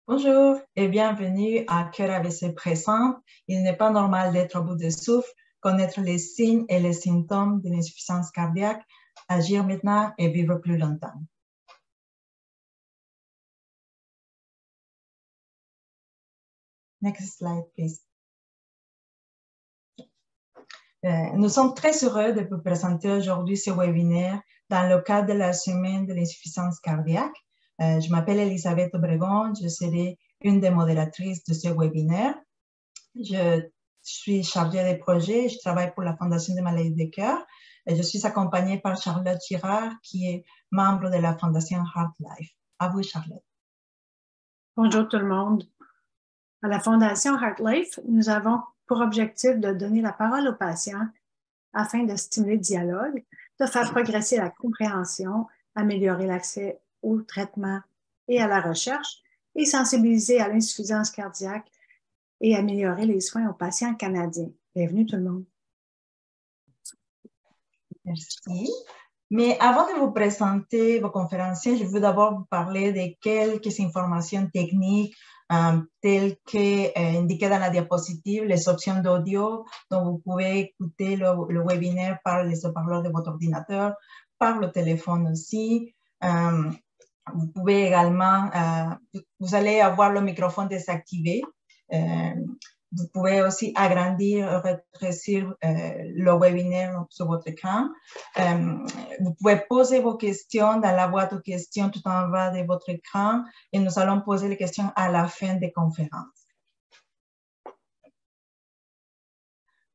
Bonjour et bienvenue à Cœur AVC Présent. Il n'est pas normal d'être au bout de souffle, connaître les signes et les symptômes de l'insuffisance cardiaque, agir maintenant et vivre plus longtemps. Next slide, please. Nous sommes très heureux de vous présenter aujourd'hui ce webinaire dans le cadre de la semaine de l'insuffisance cardiaque. Je m'appelle Elisabeth Obregon, je serai une des modératrices de ce webinaire. Je suis chargée des projets, je travaille pour la Fondation des maladies de cœur et je suis accompagnée par Charlotte Girard qui est membre de la Fondation HeartLife. À vous, Charlotte. Bonjour tout le monde. À la Fondation HeartLife, nous avons pour objectif de donner la parole aux patients afin de stimuler le dialogue, de faire progresser la compréhension, améliorer l'accès au traitement et à la recherche et sensibiliser à l'insuffisance cardiaque et améliorer les soins aux patients canadiens. Bienvenue tout le monde. Merci. Mais avant de vous présenter vos conférenciers, je veux d'abord vous parler de quelques informations techniques telles qu'indiquées dans la diapositive, les options d'audio, dont vous pouvez écouter le webinaire par les haut-parleurs de votre ordinateur, par le téléphone aussi. Vous pouvez également, vous allez avoir le microphone désactivé. Vous pouvez aussi agrandir, rétrécir le webinaire sur votre écran. Vous pouvez poser vos questions dans la boîte aux questions tout en bas de votre écran et nous allons poser les questions à la fin des conférences.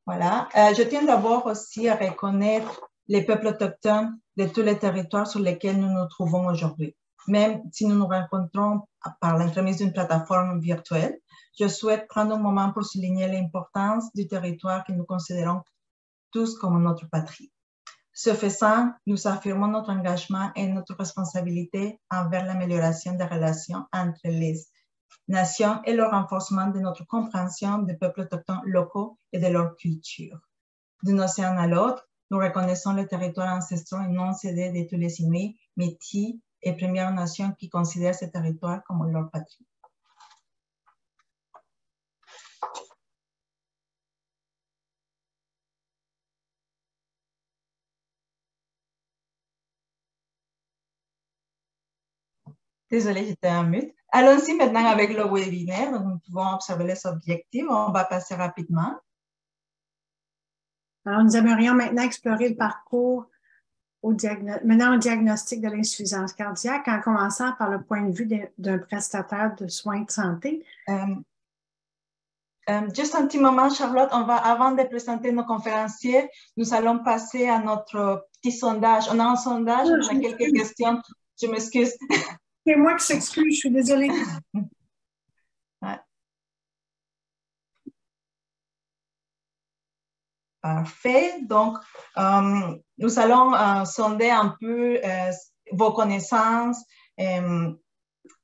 Voilà. Je tiens d'abord aussi à reconnaître les peuples autochtones de tous les territoires sur lesquels nous nous trouvons aujourd'hui. Même si nous nous rencontrons par l'entremise d'une plateforme virtuelle, je souhaite prendre un moment pour souligner l'importance du territoire que nous considérons tous comme notre patrie. Ce faisant, nous affirmons notre engagement et notre responsabilité envers l'amélioration des relations entre les nations et le renforcement de notre compréhension des peuples autochtones locaux et de leur culture. D'un océan à l'autre, nous reconnaissons les territoires ancestraux et non cédés de tous les Inuits, Métis et Premières Nations qui considèrent ces territoires comme leur patrie. Désolée, j'étais en mute. Allons-y maintenant avec le webinaire. Donc, nous pouvons observer les objectifs. On va passer rapidement. Alors, nous aimerions maintenant explorer le parcours menant au diagnostic de l'insuffisance cardiaque en commençant par le point de vue d'un prestataire de soins de santé. Juste un petit moment, Charlotte, avant de présenter nos conférenciers, nous allons passer à notre petit sondage. On a un sondage, on a quelques questions. Je m'excuse. C'est moi qui s'excuse, je suis désolée. Ouais. Parfait. Donc, nous allons sonder un peu vos connaissances.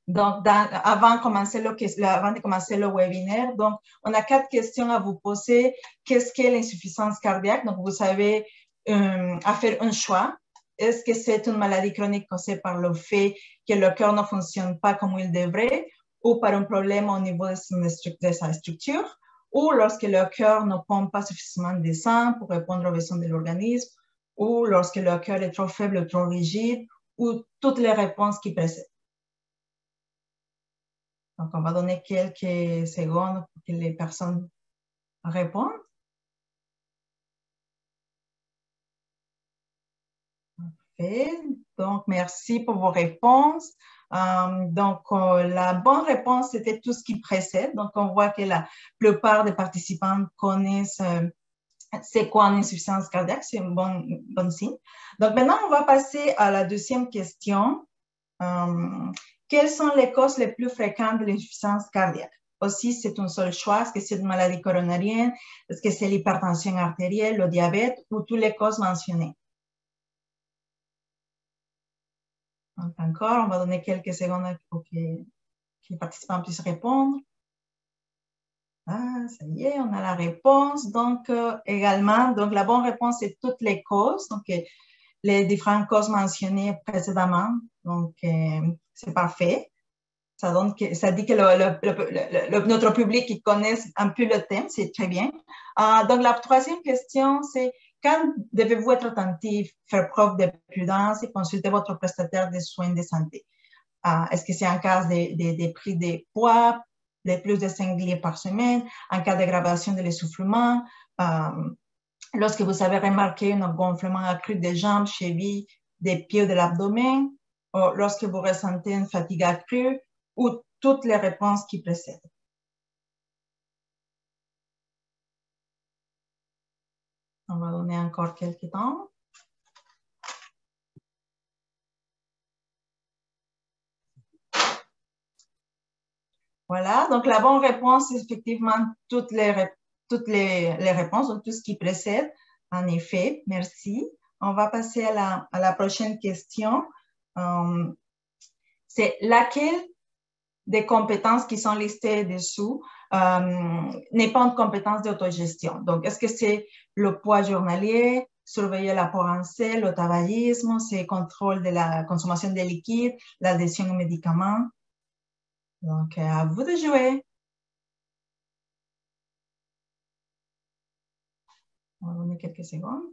Donc, avant de commencer le webinaire, donc, on a 4 questions à vous poser. Qu'est-ce qu'est l'insuffisance cardiaque? Donc, vous avez à faire un choix. Est-ce que c'est une maladie chronique causée par le fait que le cœur ne fonctionne pas comme il devrait ou par un problème au niveau de sa structure ou lorsque le cœur ne pompe pas suffisamment de sang pour répondre aux besoins de l'organisme ou lorsque le cœur est trop faible ou trop rigide ou toutes les réponses qui précèdent. Donc, on va donner quelques secondes pour que les personnes répondent. Parfait. Donc, merci pour vos réponses. La bonne réponse, c'était tout ce qui précède. Donc, on voit que la plupart des participants connaissent c'est quoi une insuffisance cardiaque. C'est un bon signe. Donc, maintenant, on va passer à la deuxième question. Quelles sont les causes les plus fréquentes de l'insuffisance cardiaque? Aussi, c'est un seul choix. Est-ce que c'est une maladie coronarienne? Est-ce que c'est l'hypertension artérielle, le diabète ou toutes les causes mentionnées? Donc, encore, on va donner quelques secondes pour que les participants puissent répondre. Ah, ça y est, on a la réponse. Donc, également, donc la bonne réponse, c'est toutes les causes. Donc, les différentes causes mentionnées précédemment. Donc, c'est parfait. Ça dit que notre public qui connaît un peu le thème, c'est très bien. Donc, la troisième question, c'est quand devez-vous être attentif, faire preuve de prudence et consulter votre prestataire de soins de santé? Est-ce que c'est en cas des prix de poids, de plus de 5 livres par semaine, en cas d'aggravation de l'essoufflement, lorsque vous avez remarqué un gonflement accru des jambes, chevilles, des pieds ou de l'abdomen, ou lorsque vous ressentez une fatigue accrue, ou toutes les réponses qui précèdent. On va donner encore quelques temps. Voilà, donc la bonne réponse, c'est effectivement toutes les réponses, donc tout ce qui précède. En effet, merci. On va passer à la prochaine question. C'est laquelle des compétences qui sont listées dessous n'est pas une compétence d'autogestion. Donc, est-ce que c'est le poids journalier, surveiller l'apport en sel, le tabagisme, c'est contrôle de la consommation des liquides, l'adhésion aux médicaments? Donc, à vous de jouer. On va donner quelques secondes.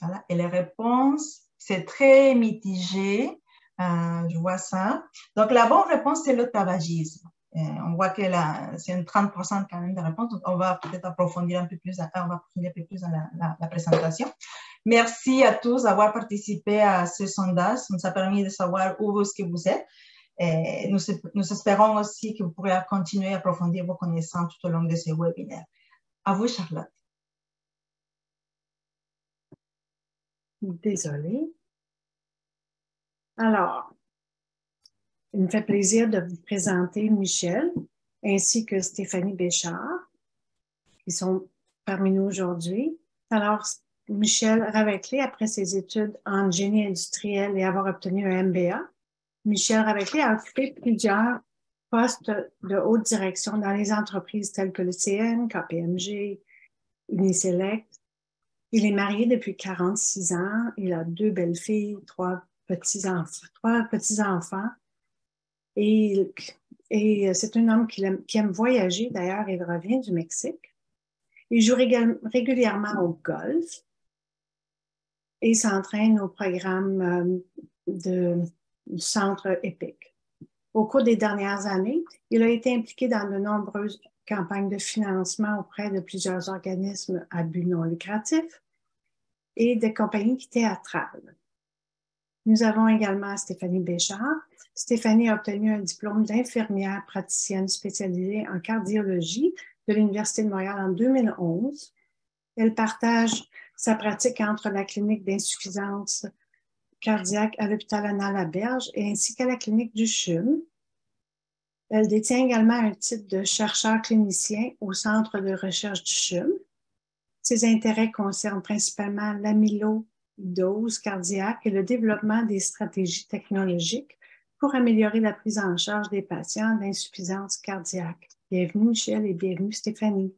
Voilà. Et les réponses, c'est très mitigé. Je vois ça. Donc, la bonne réponse, c'est le tabagisme. On voit que c'est une 30% quand même de réponses. Donc, on va peut-être approfondir un peu plus, dans la présentation. Merci à tous d'avoir participé à ce sondage. Ça nous a permis de savoir où est-ce que vous êtes. Et nous espérons aussi que vous pourrez continuer à approfondir vos connaissances tout au long de ce webinaire. À vous, Charlotte. Désolée. Alors, il me fait plaisir de vous présenter Michel ainsi que Stéphanie Béchard, qui sont parmi nous aujourd'hui. Alors, Michel Raveclé, après ses études en génie industriel et avoir obtenu un MBA, Michel Raveclé a occupé plusieurs postes de haute direction dans les entreprises telles que le CN, KPMG, Uniselect. Il est marié depuis 46 ans. Il a 2 belles-filles, 3 petits-enfants. Et c'est un homme qui aime voyager. D'ailleurs, il revient du Mexique. Il joue régulièrement au golf et s'entraîne au programme du Centre EPIC. Au cours des dernières années, il a été impliqué dans de nombreuses campagnes de financement auprès de plusieurs organismes à but non lucratif et de compagnies théâtrales. Nous avons également Stéphanie Béchard. Stéphanie a obtenu un diplôme d'infirmière praticienne spécialisée en cardiologie de l'Université de Montréal en 2011. Elle partage sa pratique entre la clinique d'insuffisance cardiaque à l'hôpital Anna-Laberge ainsi qu'à la clinique du CHUM. Elle détient également un titre de chercheur clinicien au Centre de recherche du CHUM. Ses intérêts concernent principalement l'amyloïdose cardiaque et le développement des stratégies technologiques pour améliorer la prise en charge des patients d'insuffisance cardiaque. Bienvenue Michel et bienvenue Stéphanie.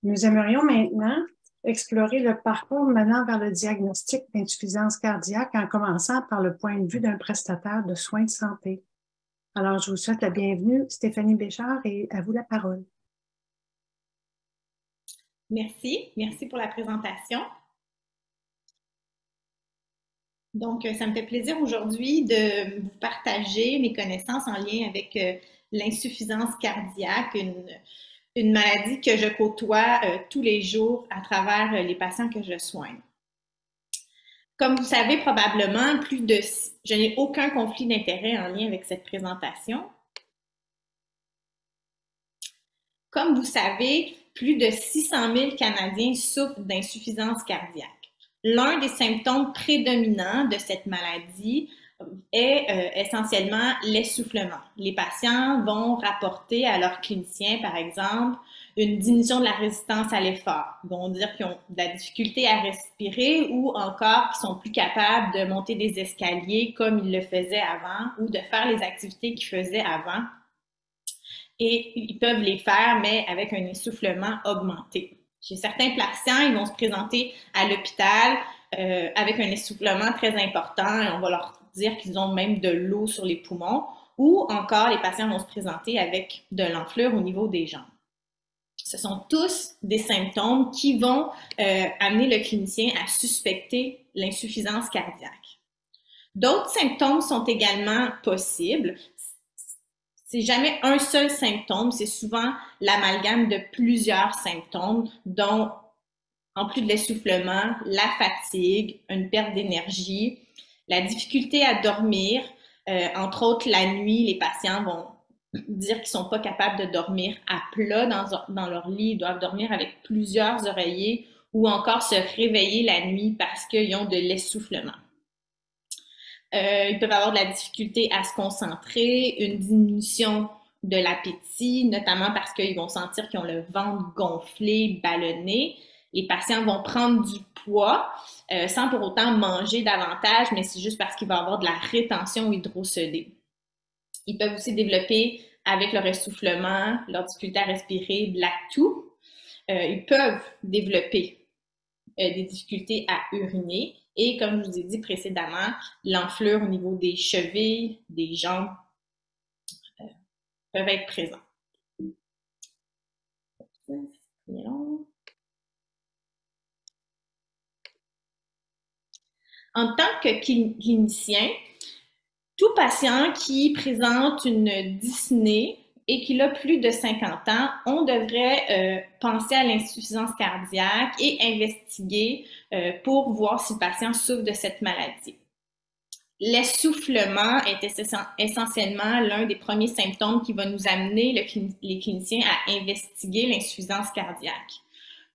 Nous aimerions maintenant explorer le parcours menant vers le diagnostic d'insuffisance cardiaque en commençant par le point de vue d'un prestataire de soins de santé. Alors, je vous souhaite la bienvenue, Stéphanie Béchard, et à vous la parole. Merci pour la présentation. Donc, ça me fait plaisir aujourd'hui de vous partager mes connaissances en lien avec l'insuffisance cardiaque, une maladie que je côtoie tous les jours à travers les patients que je soigne. Comme vous savez probablement, je n'ai aucun conflit d'intérêt en lien avec cette présentation. Comme vous savez, plus de 600 000 Canadiens souffrent d'insuffisance cardiaque. L'un des symptômes prédominants de cette maladie est essentiellement l'essoufflement. Les patients vont rapporter à leur clinicien, par exemple, une diminution de la résistance à l'effort. Ils vont dire qu'ils ont de la difficulté à respirer ou encore qu'ils sont plus capables de monter des escaliers comme ils le faisaient avant ou de faire les activités qu'ils faisaient avant. Et ils peuvent les faire, mais avec un essoufflement augmenté. Chez certains patients, ils vont se présenter à l'hôpital avec un essoufflement très important et on va leur dire qu'ils ont même de l'eau sur les poumons ou encore les patients vont se présenter avec de l'enflure au niveau des jambes. Ce sont tous des symptômes qui vont amener le clinicien à suspecter l'insuffisance cardiaque. D'autres symptômes sont également possibles. C'est jamais un seul symptôme, c'est souvent l'amalgame de plusieurs symptômes, dont, en plus de l'essoufflement, la fatigue, une perte d'énergie, la difficulté à dormir. Entre autres, la nuit, les patients vont dire qu'ils ne sont pas capables de dormir à plat dans leur lit, ils doivent dormir avec plusieurs oreillers ou encore se réveiller la nuit parce qu'ils ont de l'essoufflement. Ils peuvent avoir de la difficulté à se concentrer, une diminution de l'appétit, notamment parce qu'ils vont sentir qu'ils ont le ventre gonflé, ballonné. Les patients vont prendre du poids sans pour autant manger davantage, mais c'est juste parce qu'il va y avoir de la rétention hydrosodée. Ils peuvent aussi développer, avec leur essoufflement, leur difficulté à respirer, de la toux. Ils peuvent développer des difficultés à uriner. Et comme je vous ai dit précédemment, l'enflure au niveau des chevilles, des jambes peuvent être présents. En tant que clinicien, tout patient qui présente une dyspnée et qui a plus de 50 ans, on devrait penser à l'insuffisance cardiaque et investiguer pour voir si le patient souffre de cette maladie. L'essoufflement est essentiellement l'un des premiers symptômes qui va nous amener les cliniciens à investiguer l'insuffisance cardiaque.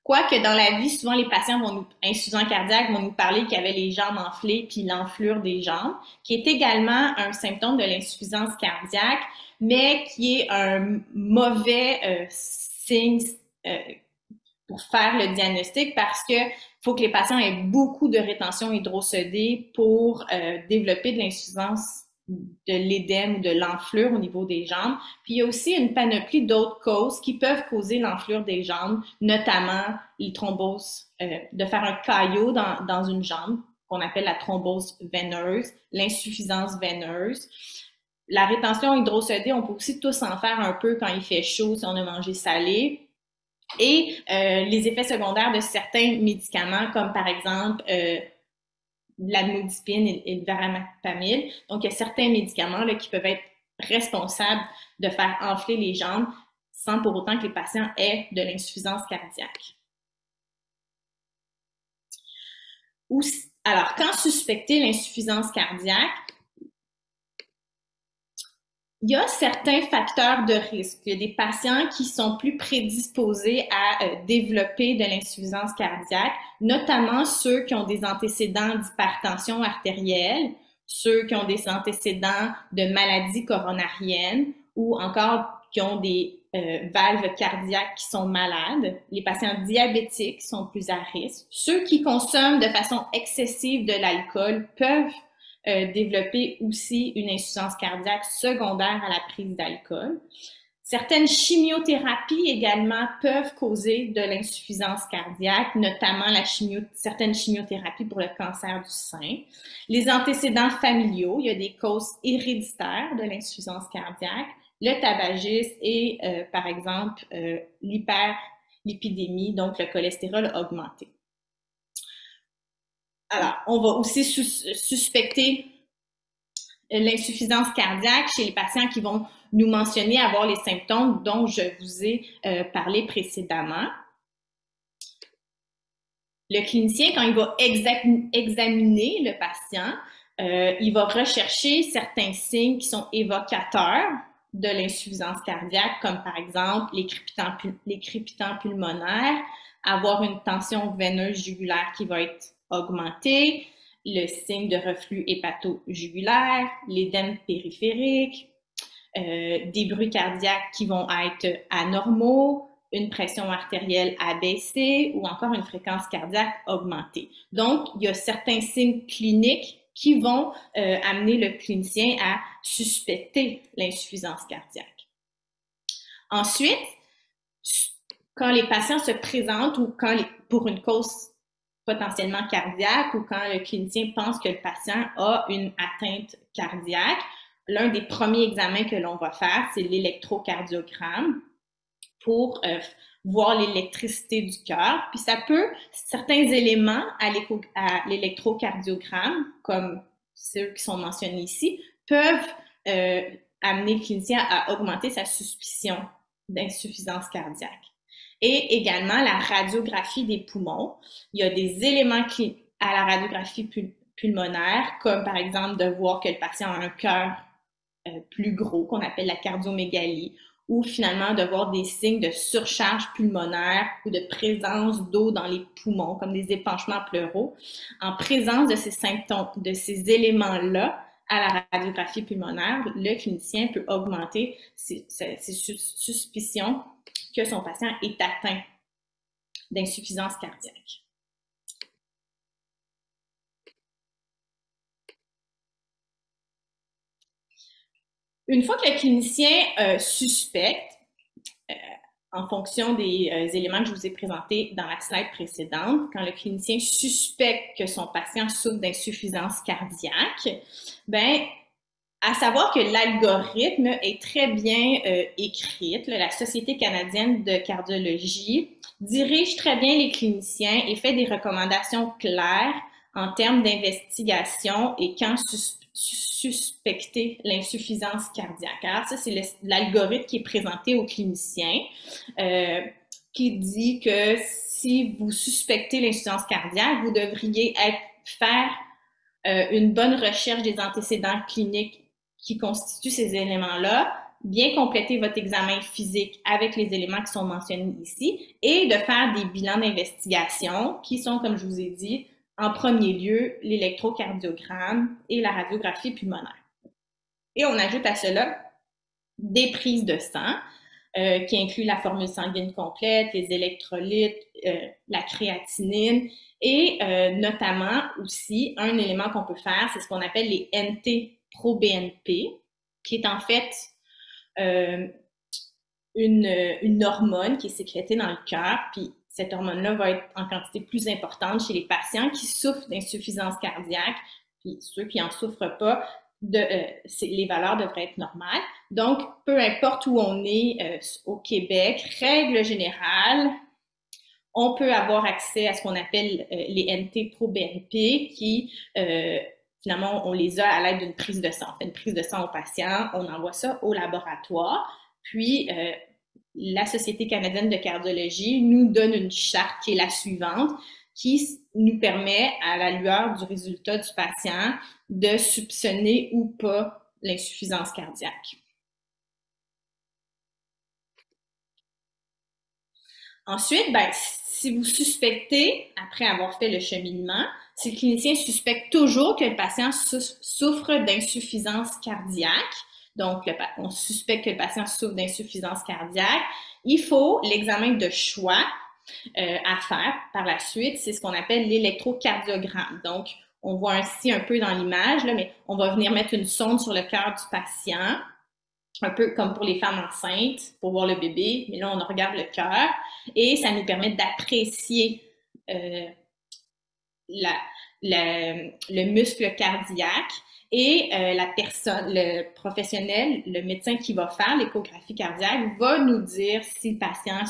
Quoique dans la vie, souvent les patients insuffisants cardiaques vont nous parler qu'ils avaient les jambes enflées puis l'enflure des jambes, qui est également un symptôme de l'insuffisance cardiaque, mais qui est un mauvais signe pour faire le diagnostic parce que faut que les patients aient beaucoup de rétention hydrosodée pour développer de l'insuffisance de l'édème ou de l'enflure au niveau des jambes. Puis il y a aussi une panoplie d'autres causes qui peuvent causer l'enflure des jambes, notamment les thromboses, de faire un caillot dans une jambe, qu'on appelle la thrombose veineuse, l'insuffisance veineuse. La rétention hydrosodée, on peut aussi tous en faire un peu quand il fait chaud, si on a mangé salé. Et les effets secondaires de certains médicaments, comme par exemple l'amlodipine et le verapamil. Donc, il y a certains médicaments là, qui peuvent être responsables de faire enfler les jambes sans pour autant que les patients aient de l'insuffisance cardiaque. Alors, quand suspecter l'insuffisance cardiaque, il y a certains facteurs de risque. Il y a des patients qui sont plus prédisposés à développer de l'insuffisance cardiaque, notamment ceux qui ont des antécédents d'hypertension artérielle, ceux qui ont des antécédents de maladies coronariennes ou encore qui ont des valves cardiaques qui sont malades. Les patients diabétiques sont plus à risque. Ceux qui consomment de façon excessive de l'alcool peuvent développer aussi une insuffisance cardiaque secondaire à la prise d'alcool. Certaines chimiothérapies également peuvent causer de l'insuffisance cardiaque, notamment certaines chimiothérapies pour le cancer du sein. Les antécédents familiaux, il y a des causes héréditaires de l'insuffisance cardiaque, le tabagisme et, par exemple, l'hyperlipidémie, donc le cholestérol augmenté. Alors, on va aussi suspecter l'insuffisance cardiaque chez les patients qui vont nous mentionner avoir les symptômes dont je vous ai parlé précédemment. Le clinicien, quand il va examiner le patient, il va rechercher certains signes qui sont évocateurs de l'insuffisance cardiaque, comme par exemple les crépitants pulmonaires, avoir une tension veineuse jugulaire qui va être augmentée, le signe de reflux hépato-jugulaire, l'édème périphérique, des bruits cardiaques qui vont être anormaux, une pression artérielle abaissée ou encore une fréquence cardiaque augmentée. Donc, il y a certains signes cliniques qui vont amener le clinicien à suspecter l'insuffisance cardiaque. Ensuite, quand les patients se présentent ou pour une cause potentiellement cardiaque ou quand le clinicien pense que le patient a une atteinte cardiaque, l'un des premiers examens que l'on va faire, c'est l'électrocardiogramme pour voir l'électricité du cœur. Puis ça peut, certains éléments à l'électrocardiogramme, comme ceux qui sont mentionnés ici, peuvent amener le clinicien à augmenter sa suspicion d'insuffisance cardiaque. Et également la radiographie des poumons. Il y a des éléments à la radiographie pulmonaire, comme par exemple de voir que le patient a un cœur plus gros, qu'on appelle la cardiomégalie, ou finalement de voir des signes de surcharge pulmonaire ou de présence d'eau dans les poumons, comme des épanchements pleuraux. En présence de ces symptômes, de ces éléments-là, à la radiographie pulmonaire, le clinicien peut augmenter ses suspicions que son patient est atteint d'insuffisance cardiaque. Une fois que le clinicien suspecte, en fonction des éléments que je vous ai présentés dans la slide précédente, quand le clinicien suspecte que son patient souffre d'insuffisance cardiaque, ben, à savoir que l'algorithme est très bien écrit. La Société canadienne de cardiologie dirige très bien les cliniciens et fait des recommandations claires en termes d'investigation et quand suspecter l'insuffisance cardiaque. Alors ça, c'est l'algorithme qui est présenté aux cliniciens qui dit que si vous suspectez l'insuffisance cardiaque, vous devriez faire une bonne recherche des antécédents cliniques qui constituent ces éléments-là, bien compléter votre examen physique avec les éléments qui sont mentionnés ici et de faire des bilans d'investigation qui sont, comme je vous ai dit, en premier lieu, l'électrocardiogramme et la radiographie pulmonaire. Et on ajoute à cela des prises de sang qui incluent la formule sanguine complète, les électrolytes, la créatinine et notamment aussi un élément qu'on peut faire, c'est ce qu'on appelle les NT-proBNP, qui est en fait une hormone qui est sécrétée dans le cœur, puis cette hormone-là va être en quantité plus importante chez les patients qui souffrent d'insuffisance cardiaque, puis ceux qui n'en souffrent pas, les valeurs devraient être normales. Donc, peu importe où on est au Québec, règle générale, on peut avoir accès à ce qu'on appelle les NT-proBNP qui, finalement, on les a à l'aide d'une prise de sang. On fait une prise de sang au patient, on envoie ça au laboratoire, puis la Société canadienne de cardiologie nous donne une charte qui est la suivante, qui nous permet, à la lueur du résultat du patient, de soupçonner ou pas l'insuffisance cardiaque. Ensuite, ben, si vous suspectez, après avoir fait le cheminement, si le clinicien suspecte toujours que le patient souffre d'insuffisance cardiaque, donc on suspecte que le patient souffre d'insuffisance cardiaque, il faut l'examen de choix à faire par la suite, c'est ce qu'on appelle l'électrocardiogramme. Donc, on voit ici un peu dans l'image, mais on va venir mettre une sonde sur le cœur du patient, un peu comme pour les femmes enceintes, pour voir le bébé, mais là, on regarde le cœur et ça nous permet d'apprécier le muscle cardiaque et le professionnel, le médecin qui va faire l'échographie cardiaque va nous dire si le patient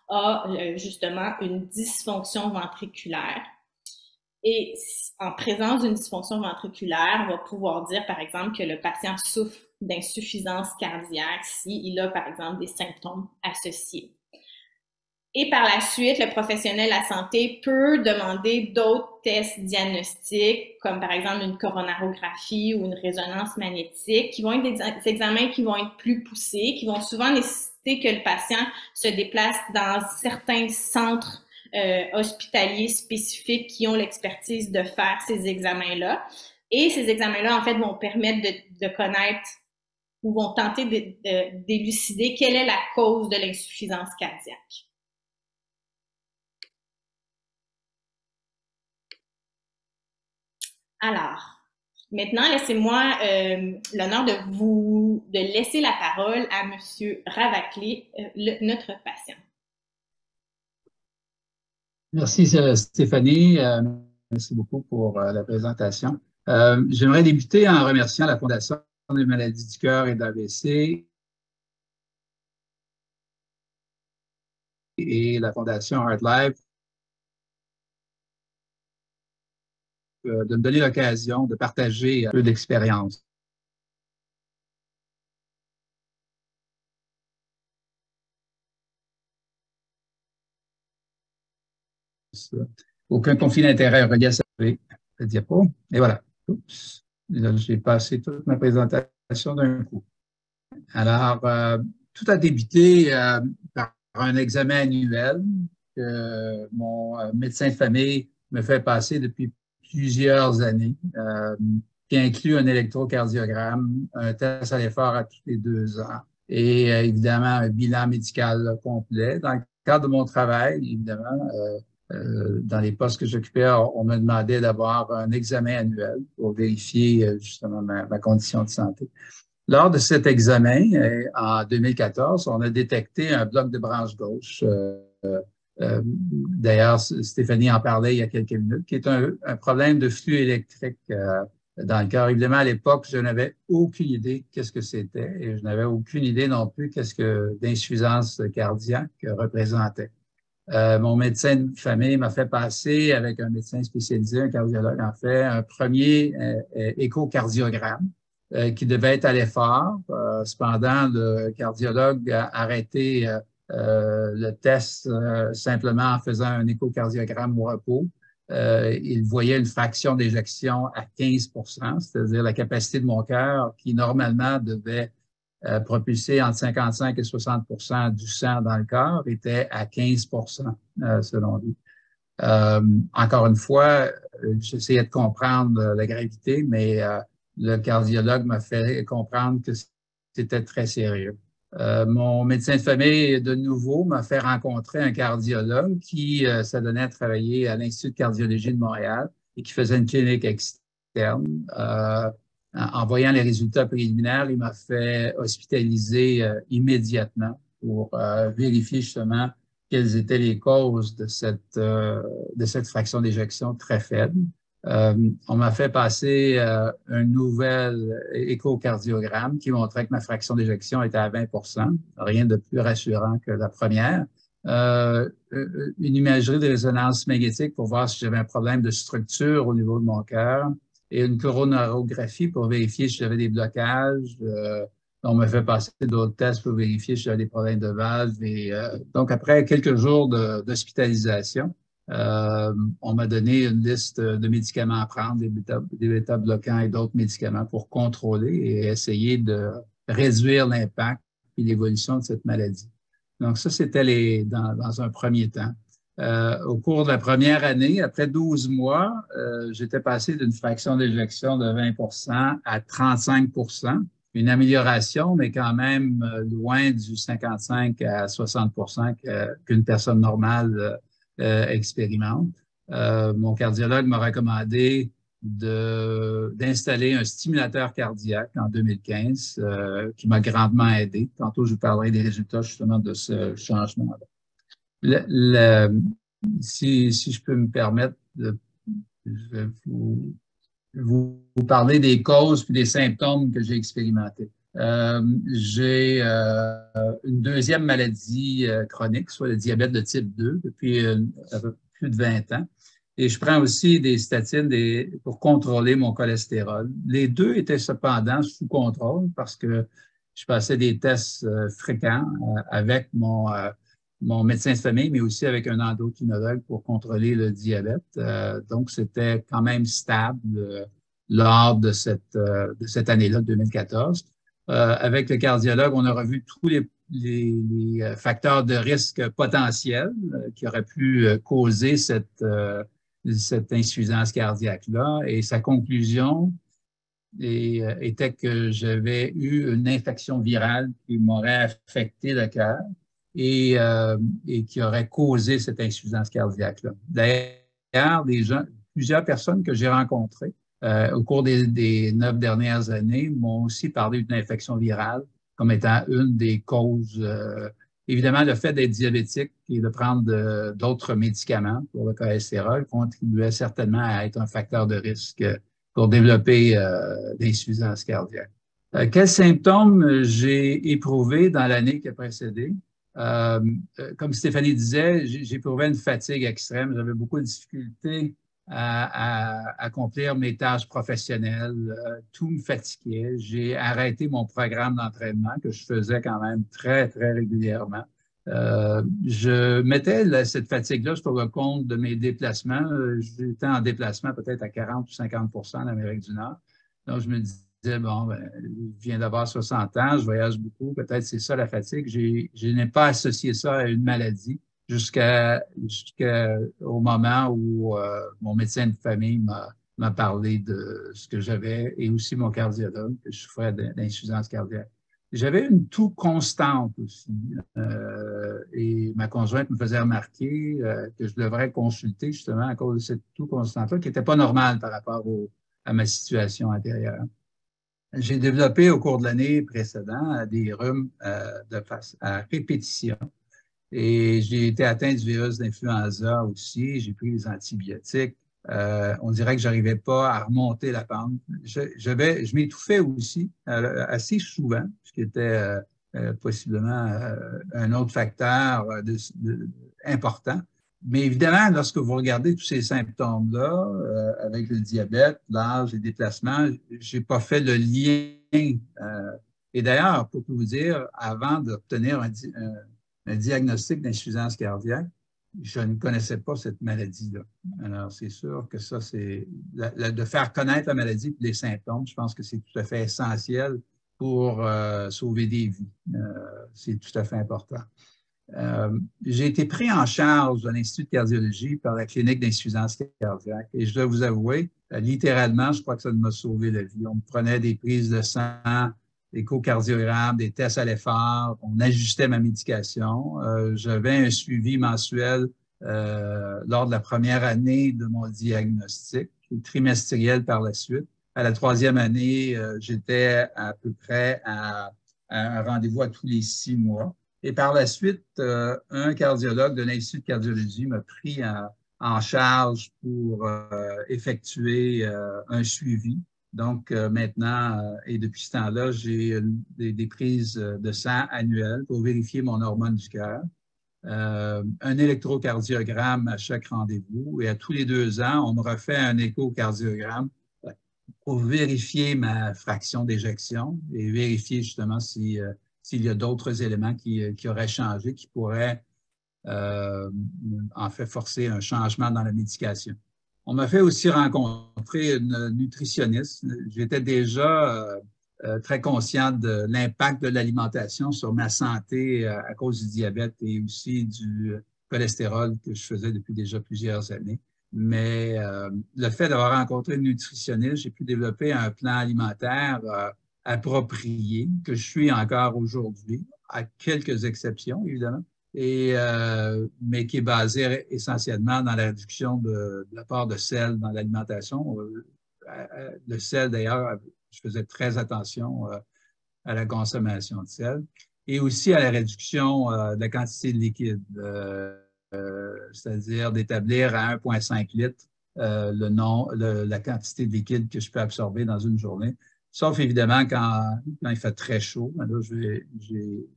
a justement une dysfonction ventriculaire. Et en présence d'une dysfonction ventriculaire, on va pouvoir dire, par exemple, que le patient souffre d'insuffisance cardiaque s'il a, par exemple, des symptômes associés. Et par la suite, le professionnel de la santé peut demander d'autres tests diagnostiques, comme par exemple une coronarographie ou une résonance magnétique, qui vont être des examens qui vont être plus poussés, qui vont souvent nécessiter que le patient se déplace dans certains centres hospitaliers spécifiques qui ont l'expertise de faire ces examens-là. Et ces examens-là, en fait, vont permettre de connaître ou vont tenter d'élucider quelle est la cause de l'insuffisance cardiaque. Alors, maintenant, laissez-moi l'honneur de laisser la parole à M. Ravaclé, notre patient. Merci Stéphanie, merci beaucoup pour la présentation. J'aimerais débuter en remerciant la Fondation des maladies du cœur et d'AVC et la Fondation HeartLife de me donner l'occasion de partager un peu d'expérience. Aucun conflit d'intérêt relié à cette diapo. Et voilà. Oups. J'ai passé toute ma présentation d'un coup. Alors, tout a débuté par un examen annuel que mon médecin de famille me fait passer depuis plusieurs années, qui inclut un électrocardiogramme, un test à l'effort à tous les 2 ans et évidemment un bilan médical complet. Dans le cadre de mon travail, évidemment, dans les postes que j'occupais, on me demandait d'avoir un examen annuel pour vérifier justement ma condition de santé. Lors de cet examen, en 2014, on a détecté un bloc de branche gauche. D'ailleurs, Stéphanie en parlait il y a quelques minutes, qui est un problème de flux électrique dans le cœur. Évidemment, à l'époque, je n'avais aucune idée qu'est-ce que c'était et je n'avais aucune idée non plus qu'est-ce que d'insuffisance cardiaque représentait. Mon médecin de famille m'a fait passer avec un médecin spécialisé, un cardiologue, en fait, un premier échocardiogramme qui devait être à l'effort. Cependant, le cardiologue a arrêté le test simplement en faisant un échocardiogramme au repos. Il voyait une fraction d'éjection à 15 %, c'est-à-dire la capacité de mon cœur qui, normalement, devait propulser entre 55 et 60 % du sang dans le corps, était à 15 % selon lui. Encore une fois, j'essayais de comprendre la gravité, mais le cardiologue m'a fait comprendre que c'était très sérieux. Mon médecin de famille, de nouveau, m'a fait rencontrer un cardiologue qui s'adonnait à travailler à l'Institut de cardiologie de Montréal et qui faisait une clinique externe. En voyant les résultats préliminaires, il m'a fait hospitaliser immédiatement pour vérifier justement quelles étaient les causes de cette fraction d'éjection très faible. On m'a fait passer un nouvel échocardiogramme qui montrait que ma fraction d'éjection était à 20 %, rien de plus rassurant que la première. Une imagerie de résonance magnétique pour voir si j'avais un problème de structure au niveau de mon cœur et une coronarographie pour vérifier si j'avais des blocages. On m'a fait passer d'autres tests pour vérifier si j'avais des problèmes de valves. Donc, après quelques jours d'hospitalisation, on m'a donné une liste de médicaments à prendre, des bêta-bloquants et d'autres médicaments pour contrôler et essayer de réduire l'impact et l'évolution de cette maladie. Donc, ça, c'était dans un premier temps. Au cours de la première année, après 12 mois, j'étais passé d'une fraction d'éjection de 20 % à 35 %. Une amélioration, mais quand même loin du 55 à 60 % qu'une personne normale expérimente. Mon cardiologue m'a recommandé d'installer un stimulateur cardiaque en 2015 qui m'a grandement aidé. Tantôt, je vous parlerai des résultats justement de ce changement-là. Si je peux me permettre, je vais vous parler des causes puis des symptômes que j'ai expérimentés. J'ai une deuxième maladie chronique, soit le diabète de type 2, depuis un peu plus de 20 ans. Et je prends aussi des statines pour contrôler mon cholestérol. Les deux étaient cependant sous contrôle parce que je passais des tests fréquents avec mon médecin de famille, mais aussi avec un endocrinologue pour contrôler le diabète. Donc, c'était quand même stable lors de cette année-là, 2014. Avec le cardiologue, on a revu tous les facteurs de risque potentiels qui auraient pu causer cette insuffisance cardiaque-là. Et sa conclusion était que j'avais eu une infection virale qui m'aurait affecté le cœur et qui aurait causé cette insuffisance cardiaque-là. D'ailleurs, plusieurs personnes que j'ai rencontrées au cours des 9 dernières années, m'ont aussi parlé d'une infection virale comme étant une des causes. Évidemment, le fait d'être diabétique et de prendre d'autres médicaments pour le cholestérol contribuait certainement à être un facteur de risque pour développer l'insuffisance cardiaque. Quels symptômes j'ai éprouvés dans l'année qui a précédé? Comme Stéphanie disait, j'éprouvais une fatigue extrême. J'avais beaucoup de difficultés à accomplir mes tâches professionnelles. Tout me fatiguait. J'ai arrêté mon programme d'entraînement que je faisais quand même très, très régulièrement. Je mettais cette fatigue-là sur le compte de mes déplacements. J'étais en déplacement peut-être à 40 ou 50 en Amérique du Nord. Donc, je me disais, bon, je viens d'avoir 60 ans, je voyage beaucoup, peut-être c'est ça la fatigue. Je n'ai pas associé ça à une maladie jusqu'au moment où mon médecin de famille m'a parlé de ce que j'avais et aussi mon cardiologue, que je souffrais d'insuffisance cardiaque. J'avais une toux constante aussi et ma conjointe me faisait remarquer que je devrais consulter justement à cause de cette toux constante-là qui n'était pas normale par rapport à ma situation antérieure. J'ai développé au cours de l'année précédente des rhumes à répétition et j'ai été atteint du virus d'influenza aussi. J'ai pris des antibiotiques. On dirait que je n'arrivais pas à remonter la pente. Je m'étouffais aussi assez souvent, ce qui était possiblement un autre facteur important. Mais évidemment, lorsque vous regardez tous ces symptômes-là, avec le diabète, l'âge, les déplacements, je n'ai pas fait le lien. Et d'ailleurs, pour tout vous dire, avant d'obtenir un diagnostic d'insuffisance cardiaque, je ne connaissais pas cette maladie-là. Alors, c'est sûr que ça, c'est de faire connaître la maladie et les symptômes, je pense que c'est tout à fait essentiel pour sauver des vies. C'est tout à fait important. J'ai été pris en charge à l'Institut de cardiologie par la clinique d'insuffisance cardiaque et je dois vous avouer, littéralement, je crois que ça m'a sauvé la vie. On me prenait des prises de sang, échocardiogrammes, des tests à l'effort, on ajustait ma médication. J'avais un suivi mensuel lors de la première année de mon diagnostic, trimestriel par la suite. À la 3e année, j'étais à peu près à un rendez-vous à tous les 6 mois. Et par la suite, un cardiologue de l'Institut de cardiologie m'a pris en charge pour effectuer un suivi. Donc, maintenant, et depuis ce temps-là, j'ai des prises de sang annuelles pour vérifier mon hormone du cœur, un électrocardiogramme à chaque rendez-vous et à tous les 2 ans, on me refait un échocardiogramme pour vérifier ma fraction d'éjection et vérifier justement s'il y a d'autres éléments qui auraient changé, qui pourraient en fait forcer un changement dans la médication. On m'a fait aussi rencontrer une nutritionniste. J'étais déjà très conscient de l'impact de l'alimentation sur ma santé à cause du diabète et aussi du cholestérol que je faisais depuis déjà plusieurs années. Mais le fait d'avoir rencontré une nutritionniste, j'ai pu développer un plan alimentaire approprié que je suis encore aujourd'hui, à quelques exceptions, évidemment. Mais qui est basé essentiellement dans la réduction de l'apport de sel dans l'alimentation. Le sel, d'ailleurs, je faisais très attention à la consommation de sel et aussi à la réduction de la quantité de liquide, c'est-à-dire d'établir à 1,5 litre la quantité de liquide que je peux absorber dans une journée. Sauf évidemment quand il fait très chaud. Là,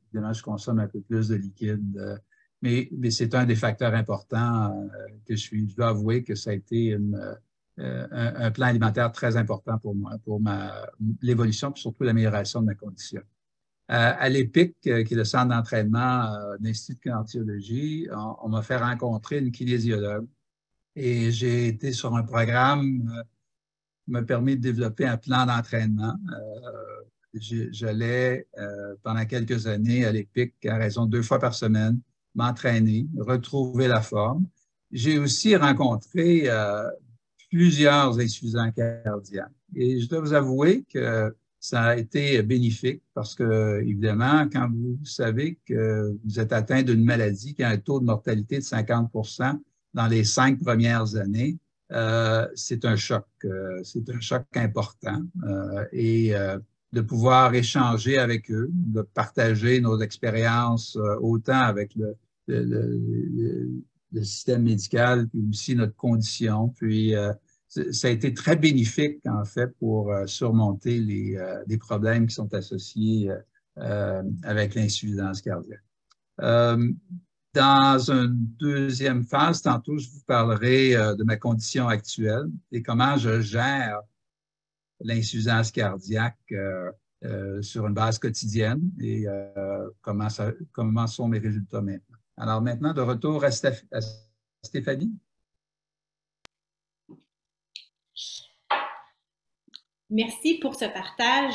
évidemment, je consomme un peu plus de liquide. Mais c'est un des facteurs importants que je dois avouer que ça a été un plan alimentaire très important pour moi, pour l'évolution et surtout l'amélioration de ma condition. À l'EPIC, qui est le centre d'entraînement de l'Institut de cardiologie, on m'a fait rencontrer une kinésiologue et j'ai été sur un programme m'a permis de développer un plan d'entraînement. J'allais pendant quelques années à l'EPIC à raison de 2 fois par semaine, m'entraîner, retrouver la forme. J'ai aussi rencontré plusieurs insuffisants cardiaques. Et je dois vous avouer que ça a été bénéfique parce que, évidemment, quand vous savez que vous êtes atteint d'une maladie qui a un taux de mortalité de 50 dans les 5 premières années, c'est un choc important. Et de pouvoir échanger avec eux, de partager nos expériences autant avec le système médical, puis aussi notre condition. Puis ça a été très bénéfique, en fait, pour surmonter les problèmes qui sont associés avec l'insuffisance cardiaque. Dans une deuxième phase, tantôt, je vous parlerai de ma condition actuelle et comment je gère l'insuffisance cardiaque sur une base quotidienne et comment sont mes résultats maintenant. Alors maintenant, de retour à Stéphanie. Merci pour ce partage,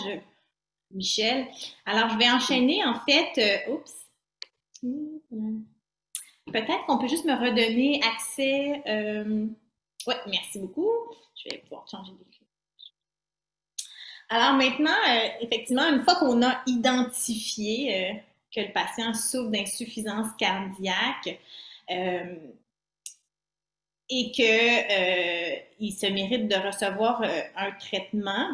Michel. Alors, je vais enchaîner en fait. Peut-être qu'on peut juste me redonner accès. Oui, merci beaucoup. Je vais pouvoir changer d'écran. Alors maintenant, effectivement, une fois qu'on a identifié que le patient souffre d'insuffisance cardiaque et qu'il se mérite de recevoir un traitement,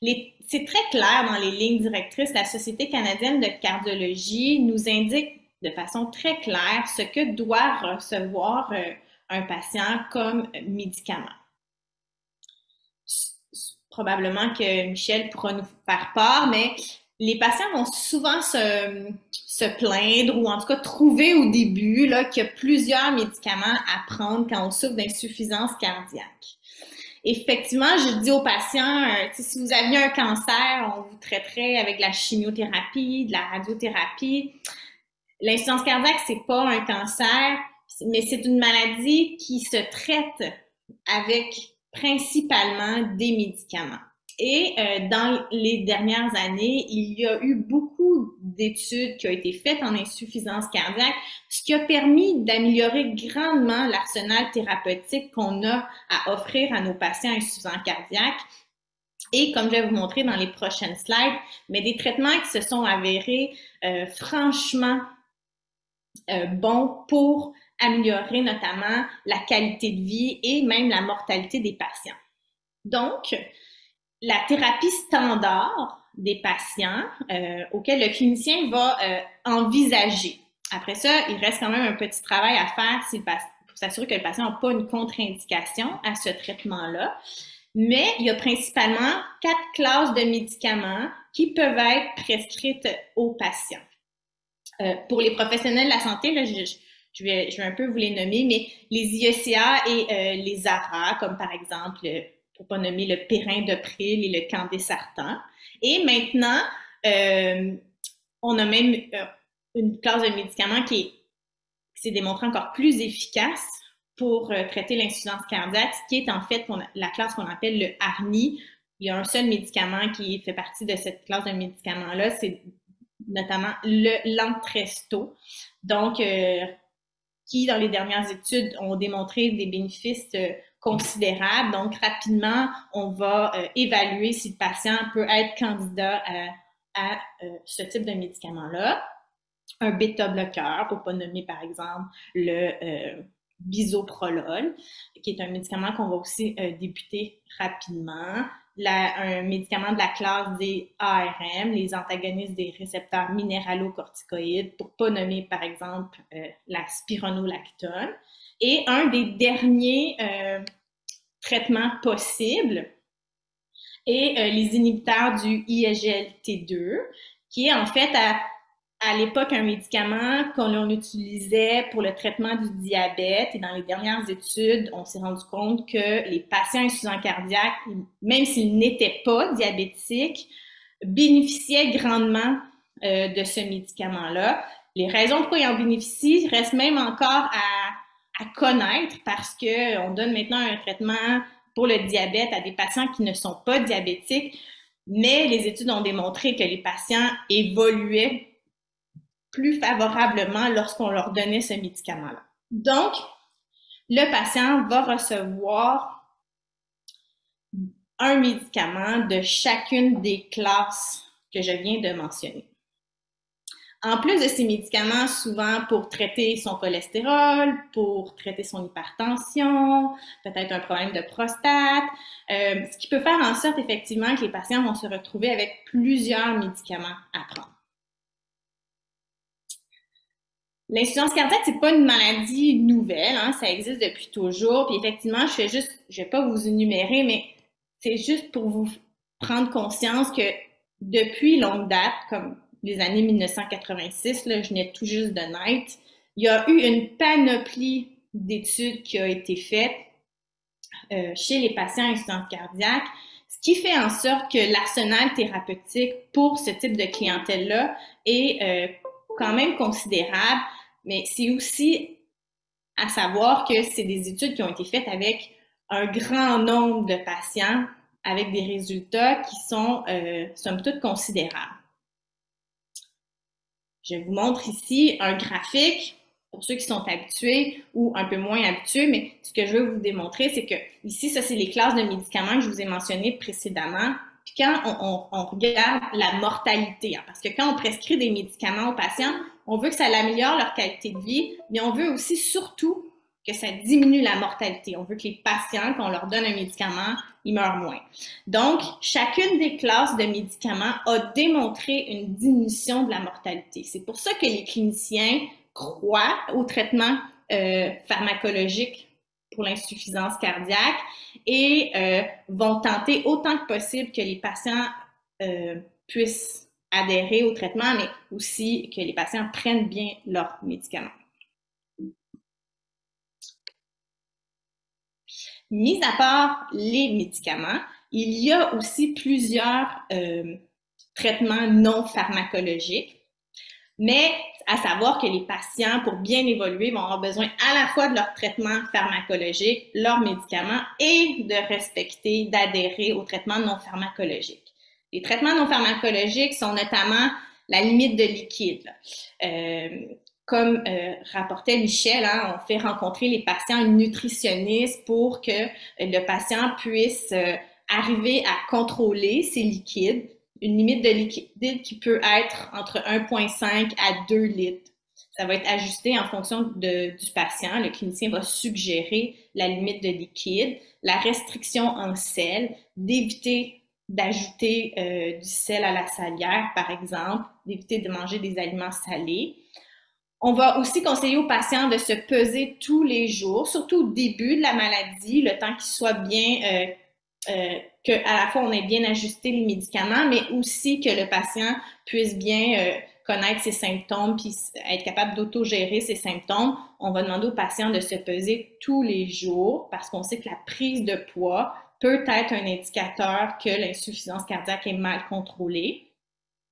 c'est très clair dans les lignes directrices. La Société canadienne de cardiologie nous indique de façon très claire ce que doit recevoir un patient comme médicament. Probablement que Michel pourra nous faire part, mais les patients vont souvent se plaindre ou en tout cas trouver au début qu'il y a plusieurs médicaments à prendre quand on souffre d'insuffisance cardiaque. Effectivement, je dis aux patients, si vous aviez un cancer, on vous traiterait avec de la chimiothérapie, de la radiothérapie. L'insuffisance cardiaque, c'est pas un cancer, mais c'est une maladie qui se traite avec principalement des médicaments. Et dans les dernières années, il y a eu beaucoup d'études qui ont été faites en insuffisance cardiaque, ce qui a permis d'améliorer grandement l'arsenal thérapeutique qu'on a à offrir à nos patients insuffisants cardiaques. Et comme je vais vous montrer dans les prochaines slides, mais des traitements qui se sont avérés franchement bons pour améliorer notamment la qualité de vie et même la mortalité des patients. Donc, la thérapie standard des patients auquel le clinicien va envisager. Après ça, il reste quand même un petit travail à faire pour s'assurer que le patient n'a pas une contre-indication à ce traitement-là. Mais il y a principalement 4 classes de médicaments qui peuvent être prescrites aux patients. Pour les professionnels de la santé, là, je vais un peu vous les nommer, mais les IECA et les ARA, comme par exemple, pour ne pas nommer le Périndopril et le Candesartan. Et maintenant, on a même une classe de médicaments qui s'est démontrée encore plus efficace pour traiter l'insuffisance cardiaque, ce qui est en fait la classe qu'on appelle le ARNI. Il y a un seul médicament qui fait partie de cette classe de médicaments-là, c'est notamment le Lantresto, donc qui, dans les dernières études, ont démontré des bénéfices considérables. Donc, rapidement, on va évaluer si le patient peut être candidat à ce type de médicament-là. Un bêta-bloqueur, pour ne pas nommer, par exemple, le bisoprolol, qui est un médicament qu'on va aussi débuter rapidement. Un médicament de la classe des ARM, les antagonistes des récepteurs minéralocorticoïdes, pour ne pas nommer, par exemple, la spironolactone. Et un des derniers traitements possibles est les inhibiteurs du ISGLT2, qui est en fait à l'époque un médicament qu'on utilisait pour le traitement du diabète. Et dans les dernières études, on s'est rendu compte que les patients insuffisants cardiaques, même s'ils n'étaient pas diabétiques, bénéficiaient grandement de ce médicament-là. Les raisons pourquoi ils en bénéficient restent même encore à connaître parce qu'on donne maintenant un traitement pour le diabète à des patients qui ne sont pas diabétiques, mais les études ont démontré que les patients évoluaient plus favorablement lorsqu'on leur donnait ce médicament-là. Donc, le patient va recevoir un médicament de chacune des classes que je viens de mentionner. En plus de ces médicaments, souvent pour traiter son cholestérol, pour traiter son hypertension, peut-être un problème de prostate, ce qui peut faire en sorte effectivement que les patients vont se retrouver avec plusieurs médicaments à prendre. L'insuffisance cardiaque, c'est pas une maladie nouvelle, hein, ça existe depuis toujours. Puis effectivement, je vais pas vous énumérer, mais c'est juste pour vous prendre conscience que depuis longue date, comme les années 1986, là, je venais tout juste de naître, il y a eu une panoplie d'études qui a été faite chez les patients à insuffisance cardiaque, ce qui fait en sorte que l'arsenal thérapeutique pour ce type de clientèle-là est quand même considérable, mais c'est aussi à savoir que c'est des études qui ont été faites avec un grand nombre de patients avec des résultats qui sont, somme toute, considérables. Je vous montre ici un graphique pour ceux qui sont habitués ou un peu moins habitués, mais ce que je veux vous démontrer, c'est que ici, ça, c'est les classes de médicaments que je vous ai mentionnées précédemment. Puis quand on regarde la mortalité, hein, parce que quand on prescrit des médicaments aux patients, on veut que ça améliore leur qualité de vie, mais on veut aussi surtout que ça diminue la mortalité. On veut que les patients, quand on leur donne un médicament, ils meurent moins. Donc, chacune des classes de médicaments a démontré une diminution de la mortalité. C'est pour ça que les cliniciens croient au traitement pharmacologique pour l'insuffisance cardiaque et vont tenter autant que possible que les patients puissent adhérer au traitement, mais aussi que les patients prennent bien leurs médicaments. Mis à part les médicaments, il y a aussi plusieurs traitements non pharmacologiques, mais à savoir que les patients, pour bien évoluer, vont avoir besoin à la fois de leur traitement pharmacologique, leurs médicaments et de respecter, d'adhérer aux traitements non pharmacologiques. Les traitements non pharmacologiques sont notamment la limite de liquide. Comme rapportait Michel, hein, on fait rencontrer les patients à une nutritionniste pour que le patient puisse arriver à contrôler ses liquides, une limite de liquide qui peut être entre 1,5 à 2 litres. Ça va être ajusté en fonction du patient. Le clinicien va suggérer la limite de liquide, la restriction en sel, d'éviter d'ajouter du sel à la salière, par exemple, d'éviter de manger des aliments salés. On va aussi conseiller aux patients de se peser tous les jours, surtout au début de la maladie, le temps qu'il soit bien, qu'à la fois on ait bien ajusté les médicaments, mais aussi que le patient puisse bien connaître ses symptômes puis être capable d'autogérer ses symptômes. On va demander aux patients de se peser tous les jours parce qu'on sait que la prise de poids peut être un indicateur que l'insuffisance cardiaque est mal contrôlée.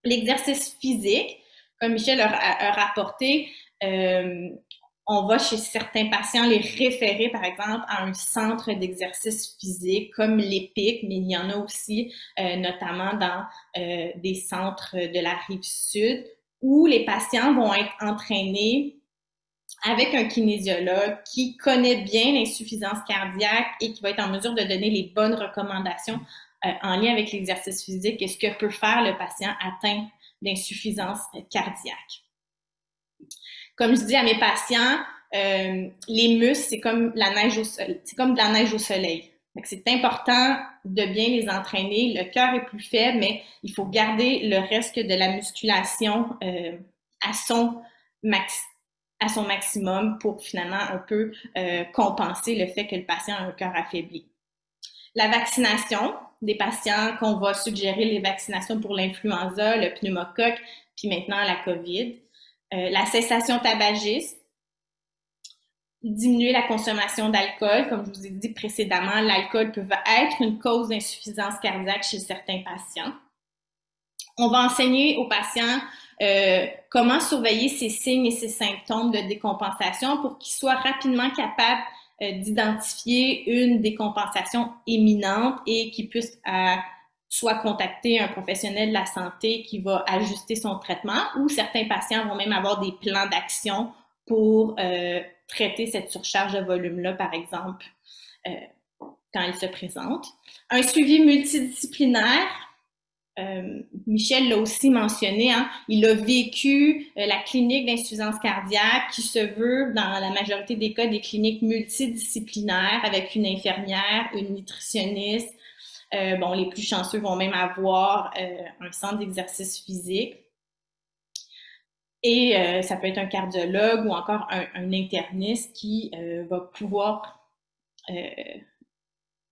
L'exercice physique, comme Michel a rapporté, on va chez certains patients les référer, par exemple, à un centre d'exercice physique comme l'EPIC, mais il y en a aussi notamment dans des centres de la Rive-Sud où les patients vont être entraînés avec un kinésiologue qui connaît bien l'insuffisance cardiaque et qui va être en mesure de donner les bonnes recommandations en lien avec l'exercice physique et ce que peut faire le patient atteint d'insuffisance cardiaque. Comme je dis à mes patients, les muscles, c'est comme la neige c'est comme de la neige au soleil. C'est important de bien les entraîner. Le cœur est plus faible, mais il faut garder le reste de la musculation à son maximum pour finalement un peu compenser le fait que le patient a un cœur affaibli. La vaccination, des patients qu'on va suggérer les vaccinations pour l'influenza, le pneumocoque, puis maintenant la COVID. La cessation tabagiste, diminuer la consommation d'alcool. Comme je vous ai dit précédemment, l'alcool peut être une cause d'insuffisance cardiaque chez certains patients. On va enseigner aux patients comment surveiller ces signes et ces symptômes de décompensation pour qu'ils soient rapidement capables d'identifier une décompensation imminente et qu'ils puissent soit contacter un professionnel de la santé qui va ajuster son traitement ou certains patients vont même avoir des plans d'action pour traiter cette surcharge de volume-là, par exemple, quand il se présente. Un suivi multidisciplinaire, Michel l'a aussi mentionné, hein, il a vécu la clinique d'insuffisance cardiaque qui se veut, dans la majorité des cas, des cliniques multidisciplinaires avec une infirmière, une nutritionniste. Bon, les plus chanceux vont même avoir un centre d'exercice physique. Et ça peut être un cardiologue ou encore un interniste qui va pouvoir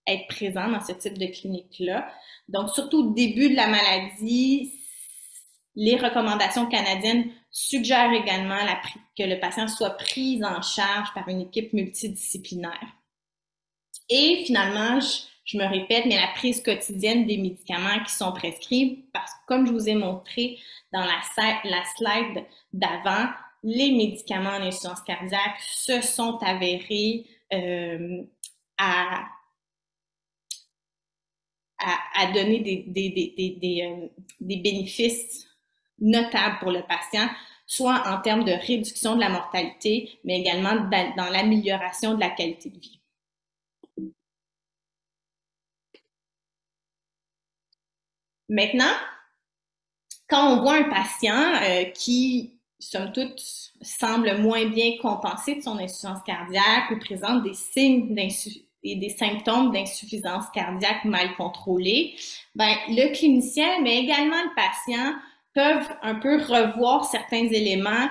être présent dans ce type de clinique-là. Donc, surtout au début de la maladie, les recommandations canadiennes suggèrent également que le patient soit pris en charge par une équipe multidisciplinaire. Et finalement, je me répète, mais la prise quotidienne des médicaments qui sont prescrits, parce que comme je vous ai montré dans la slide d'avant, les médicaments en insuffisance cardiaque se sont avérés à donner des bénéfices notables pour le patient, soit en termes de réduction de la mortalité, mais également dans l'amélioration de la qualité de vie. Maintenant, quand on voit un patient qui, somme toute, semble moins bien compensé de son insuffisance cardiaque ou présente des signes et des symptômes d'insuffisance cardiaque mal contrôlés, ben, le clinicien, mais également le patient, peuvent un peu revoir certains éléments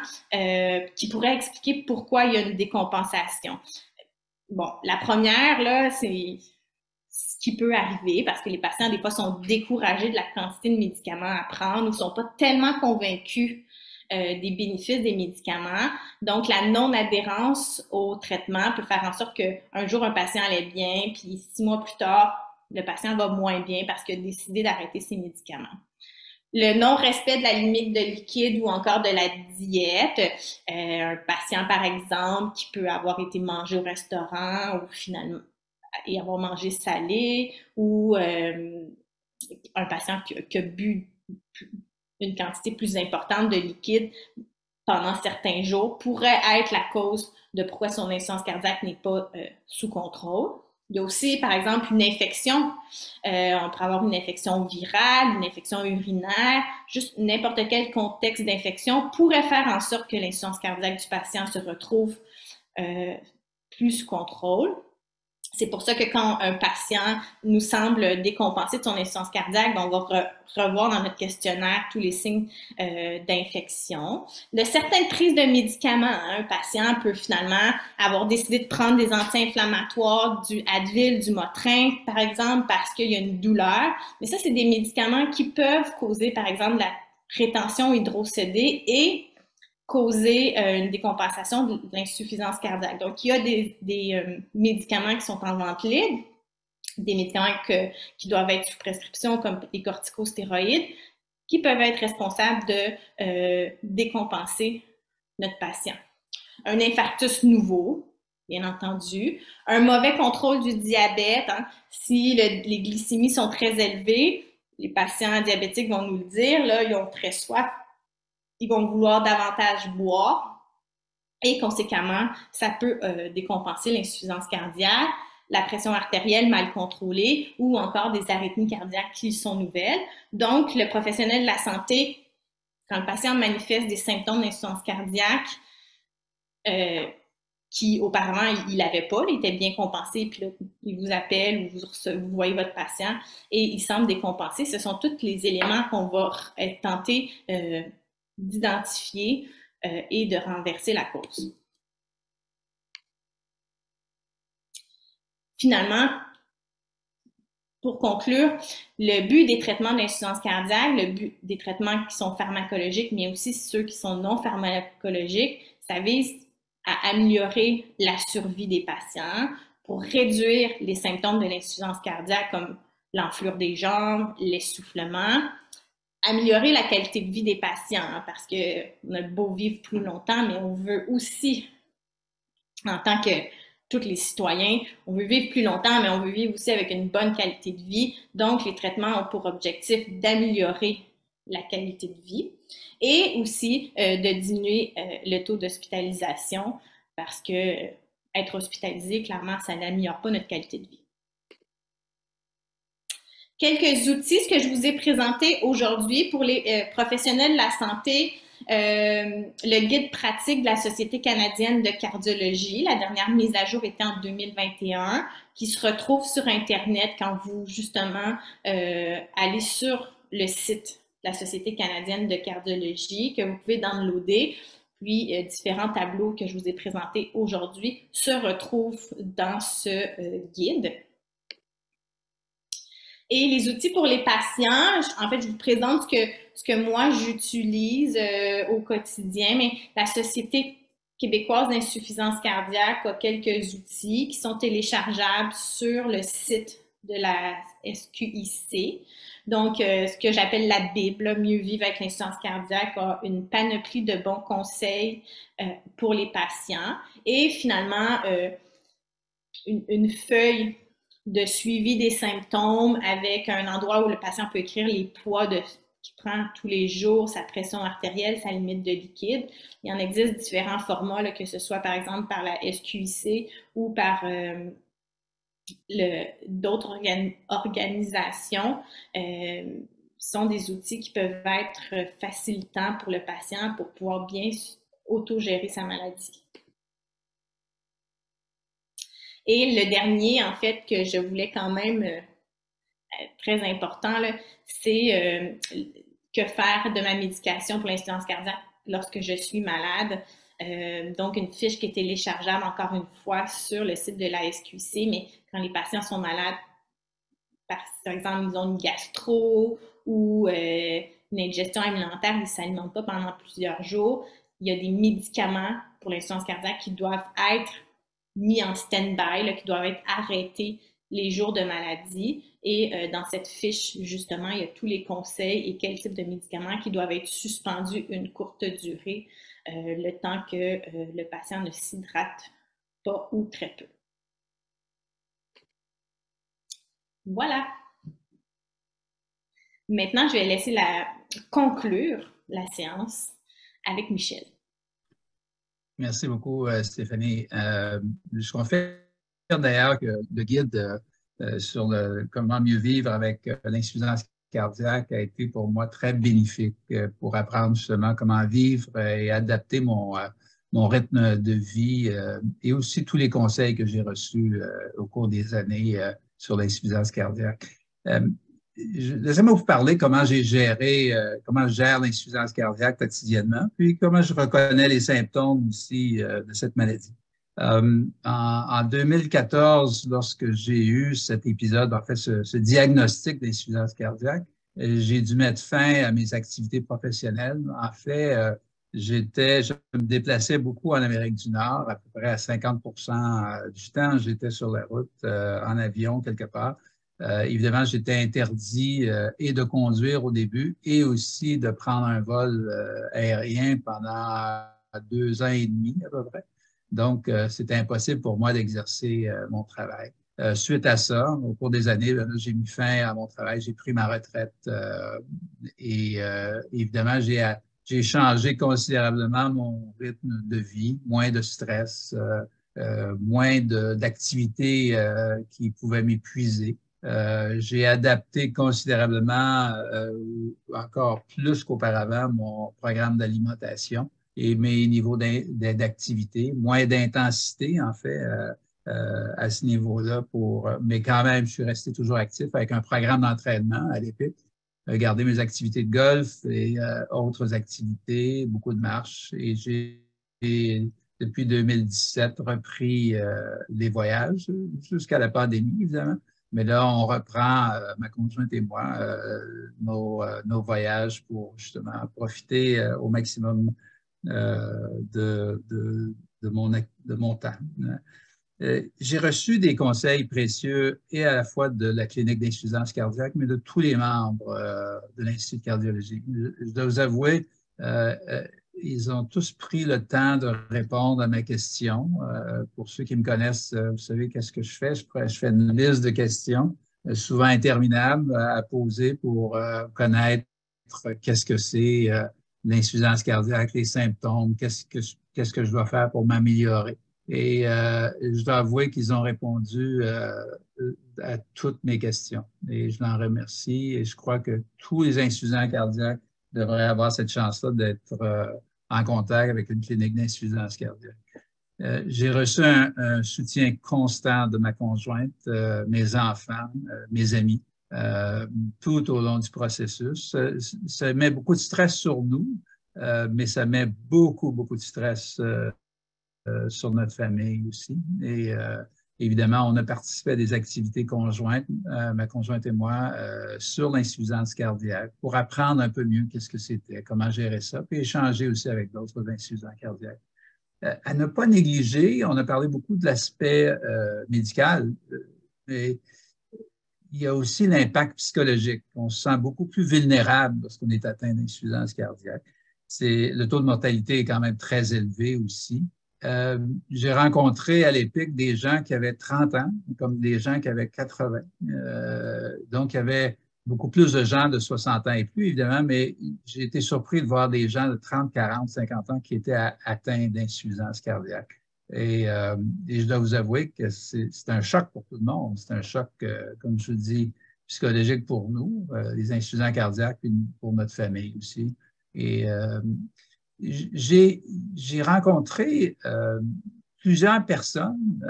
qui pourraient expliquer pourquoi il y a une décompensation. Bon, la première, là, c'est ce qui peut arriver parce que les patients, des fois, sont découragés de la quantité de médicaments à prendre ou ne sont pas tellement convaincus des bénéfices des médicaments. Donc, la non-adhérence au traitement peut faire en sorte qu'un jour, un patient allait bien, puis 6 mois plus tard, le patient va moins bien parce qu'il a décidé d'arrêter ses médicaments. Le non-respect de la limite de liquide ou encore de la diète. Un patient, par exemple, qui peut avoir été mangé au restaurant ou finalement et avoir mangé salé, ou un patient qui a bu une quantité plus importante de liquide pendant certains jours pourrait être la cause de pourquoi son insuffisance cardiaque n'est pas sous contrôle. Il y a aussi, par exemple, une infection. On pourrait avoir une infection virale, une infection urinaire, juste n'importe quel contexte d'infection pourrait faire en sorte que l'insuffisance cardiaque du patient se retrouve plus sous contrôle. C'est pour ça que quand un patient nous semble décompensé de son insuffisance cardiaque, on va revoir dans notre questionnaire tous les signes d'infection. De certaines prises de médicaments, un patient peut finalement avoir décidé de prendre des anti-inflammatoires, du Advil, du Motrin, par exemple, parce qu'il y a une douleur. Mais ça, c'est des médicaments qui peuvent causer, par exemple, la rétention hydrocédée et causer une décompensation de l'insuffisance cardiaque. Donc, il y a des médicaments qui sont en vente libre, des médicaments qui doivent être sous prescription, comme les corticostéroïdes, qui peuvent être responsables de décompenser notre patient. Un infarctus nouveau, bien entendu. Un mauvais contrôle du diabète. Hein, si les glycémies sont très élevées, les patients diabétiques vont nous le dire, là, ils ont très soif. Ils vont vouloir davantage boire et conséquemment, ça peut décompenser l'insuffisance cardiaque, la pression artérielle mal contrôlée ou encore des arythmies cardiaques qui sont nouvelles. Donc, le professionnel de la santé, quand le patient manifeste des symptômes d'insuffisance cardiaque qui auparavant il n'avait pas, il était bien compensé, puis là, il vous appelle ou vous voyez votre patient et il semble décompensé, ce sont tous les éléments qu'on va être tenté d'identifier et de renverser la cause. Finalement, pour conclure, le but des traitements d'insuffisance cardiaque, le but des traitements qui sont pharmacologiques, mais aussi ceux qui sont non pharmacologiques, ça vise à améliorer la survie des patients pour réduire les symptômes de l'insuffisance cardiaque comme l'enflure des jambes, l'essoufflement, améliorer la qualité de vie des patients, hein, parce qu'on a beau vivre plus longtemps, mais on veut aussi, en tant que tous les citoyens, on veut vivre plus longtemps, mais on veut vivre aussi avec une bonne qualité de vie. Donc, les traitements ont pour objectif d'améliorer la qualité de vie et aussi de diminuer le taux d'hospitalisation parce que être hospitalisé, clairement, ça n'améliore pas notre qualité de vie. quelques outils, ce que je vous ai présenté aujourd'hui pour les professionnels de la santé, le guide pratique de la Société canadienne de cardiologie. La dernière mise à jour était en 2021, qui se retrouve sur Internet quand vous, justement, allez sur le site de la Société canadienne de cardiologie, que vous pouvez downloader. Puis, différents tableaux que je vous ai présentés aujourd'hui se retrouvent dans ce guide. Et les outils pour les patients, en fait, je vous présente ce que moi, j'utilise au quotidien, mais la Société québécoise d'insuffisance cardiaque a quelques outils qui sont téléchargeables sur le site de la SQIC. Donc, ce que j'appelle la Bible, Mieux vivre avec l'insuffisance cardiaque, a une panoplie de bons conseils pour les patients. Et finalement, une feuille de suivi des symptômes avec un endroit où le patient peut écrire les poids qu'il prend tous les jours, sa pression artérielle, sa limite de liquide. Il en existe différents formats, là, que ce soit par exemple par la SQIC ou par d'autres organisations. Sont des outils qui peuvent être facilitants pour le patient pour pouvoir bien autogérer sa maladie. Et le dernier, en fait, que je voulais quand même, très important, c'est que faire de ma médication pour l'insuffisance cardiaque lorsque je suis malade. Donc, une fiche qui est téléchargeable, encore une fois, sur le site de la SQC, mais quand les patients sont malades, par exemple, ils ont une gastro ou une indigestion alimentaire, ils ne s'alimentent pas pendant plusieurs jours, il y a des médicaments pour l'insuffisance cardiaque qui doivent être mis en stand-by, qui doivent être arrêtés les jours de maladie. Et dans cette fiche, justement, il y a tous les conseils et quel type de médicaments qui doivent être suspendus une courte durée, le temps que le patient ne s'hydrate pas ou très peu. Voilà. Maintenant, je vais laisser conclure la séance avec Michel. Merci beaucoup, Stéphanie. Je confirme d'ailleurs que le guide sur comment mieux vivre avec l'insuffisance cardiaque a été pour moi très bénéfique pour apprendre justement comment vivre et adapter mon rythme de vie et aussi tous les conseils que j'ai reçus au cours des années sur l'insuffisance cardiaque. Laissez-moi vous parler comment j'ai géré, comment je gère l'insuffisance cardiaque quotidiennement, puis comment je reconnais les symptômes aussi de cette maladie. En 2014, lorsque j'ai eu cet épisode, en fait, ce diagnostic d'insuffisance cardiaque, j'ai dû mettre fin à mes activités professionnelles. En fait, je me déplaçais beaucoup en Amérique du Nord, à peu près à 50% du temps, j'étais sur la route, en avion quelque part. Évidemment, j'étais interdit et de conduire au début et aussi de prendre un vol aérien pendant 2 ans et demi à peu près. Donc, c'était impossible pour moi d'exercer mon travail. Suite à ça, au cours des années, j'ai mis fin à mon travail, j'ai pris ma retraite et évidemment, j'ai changé considérablement mon rythme de vie, moins de stress, moins d'activités qui pouvaient m'épuiser. J'ai adapté considérablement, encore plus qu'auparavant, mon programme d'alimentation et mes niveaux d'activité, moins d'intensité en fait à ce niveau-là, mais quand même, je suis resté toujours actif avec un programme d'entraînement à l'EPIC, garder mes activités de golf et autres activités, beaucoup de marches et j'ai depuis 2017 repris les voyages jusqu'à la pandémie évidemment. Mais là, on reprend, ma conjointe et moi, nos voyages pour justement profiter au maximum de mon temps. J'ai reçu des conseils précieux et à la fois de la clinique d'insuffisance cardiaque, mais de tous les membres de l'Institut de cardiologie. Je dois vous avouer, ils ont tous pris le temps de répondre à mes questions. Pour ceux qui me connaissent, vous savez qu'est-ce que je fais? Je fais une liste de questions, souvent interminables, à poser pour connaître qu'est-ce que c'est l'insuffisance cardiaque, les symptômes, qu'est-ce que je dois faire pour m'améliorer. Et je dois avouer qu'ils ont répondu à toutes mes questions. Et je l'en remercie. Et je crois que tous les insuffisants cardiaques devraient avoir cette chance-là d'être en contact avec une clinique d'insuffisance cardiaque. J'ai reçu un soutien constant de ma conjointe, mes enfants, mes amis, tout au long du processus. Ça met beaucoup de stress sur nous, mais ça met beaucoup de stress sur notre famille aussi. Et évidemment, on a participé à des activités conjointes, ma conjointe et moi, sur l'insuffisance cardiaque pour apprendre un peu mieux qu'est-ce que c'était, comment gérer ça, puis échanger aussi avec d'autres insuffisants cardiaques. À ne pas négliger, on a parlé beaucoup de l'aspect médical, mais il y a aussi l'impact psychologique. On se sent beaucoup plus vulnérable lorsqu'on est atteint d'insuffisance cardiaque. Le taux de mortalité est quand même très élevé aussi. J'ai rencontré à l'EPIC des gens qui avaient 30 ans, comme des gens qui avaient 80. Donc, il y avait beaucoup plus de gens de 60 ans et plus, évidemment, mais j'ai été surpris de voir des gens de 30, 40, 50 ans qui étaient atteints d'insuffisance cardiaque. Et je dois vous avouer que c'est un choc pour tout le monde. C'est un choc, comme je vous dis, psychologique pour nous, les insuffisants cardiaques, et pour notre famille aussi. Et j'ai rencontré plusieurs personnes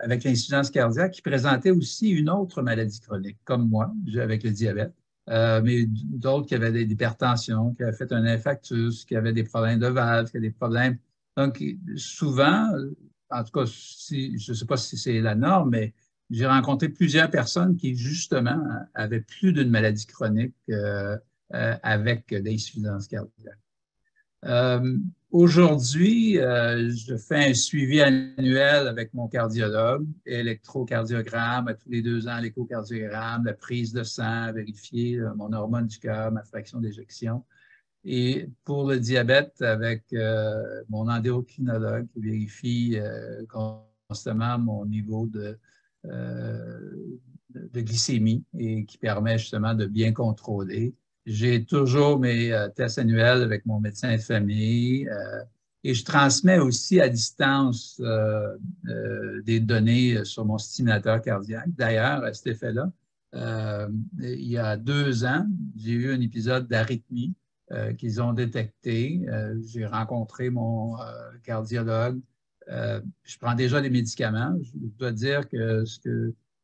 avec l'insuffisance cardiaque qui présentaient aussi une autre maladie chronique, comme moi, avec le diabète, mais d'autres qui avaient de l'hypertension, qui avaient fait un infarctus, qui avaient des problèmes de valves, qui avaient des problèmes. Donc, souvent, en tout cas, je ne sais pas si c'est la norme, mais j'ai rencontré plusieurs personnes qui, justement, avaient plus d'une maladie chronique avec l'insuffisance cardiaque. Aujourd'hui, je fais un suivi annuel avec mon cardiologue, électrocardiogramme, à tous les 2 ans, l'échocardiogramme, la prise de sang, vérifier mon hormone du cœur, ma fraction d'éjection. Et pour le diabète, avec mon endocrinologue qui vérifie constamment mon niveau de glycémie et qui permet justement de bien contrôler. J'ai toujours mes tests annuels avec mon médecin de famille et je transmets aussi à distance des données sur mon stimulateur cardiaque. D'ailleurs, à cet effet-là, il y a 2 ans, j'ai eu un épisode d'arythmie qu'ils ont détecté. J'ai rencontré mon cardiologue. Je prends déjà des médicaments. Je dois dire que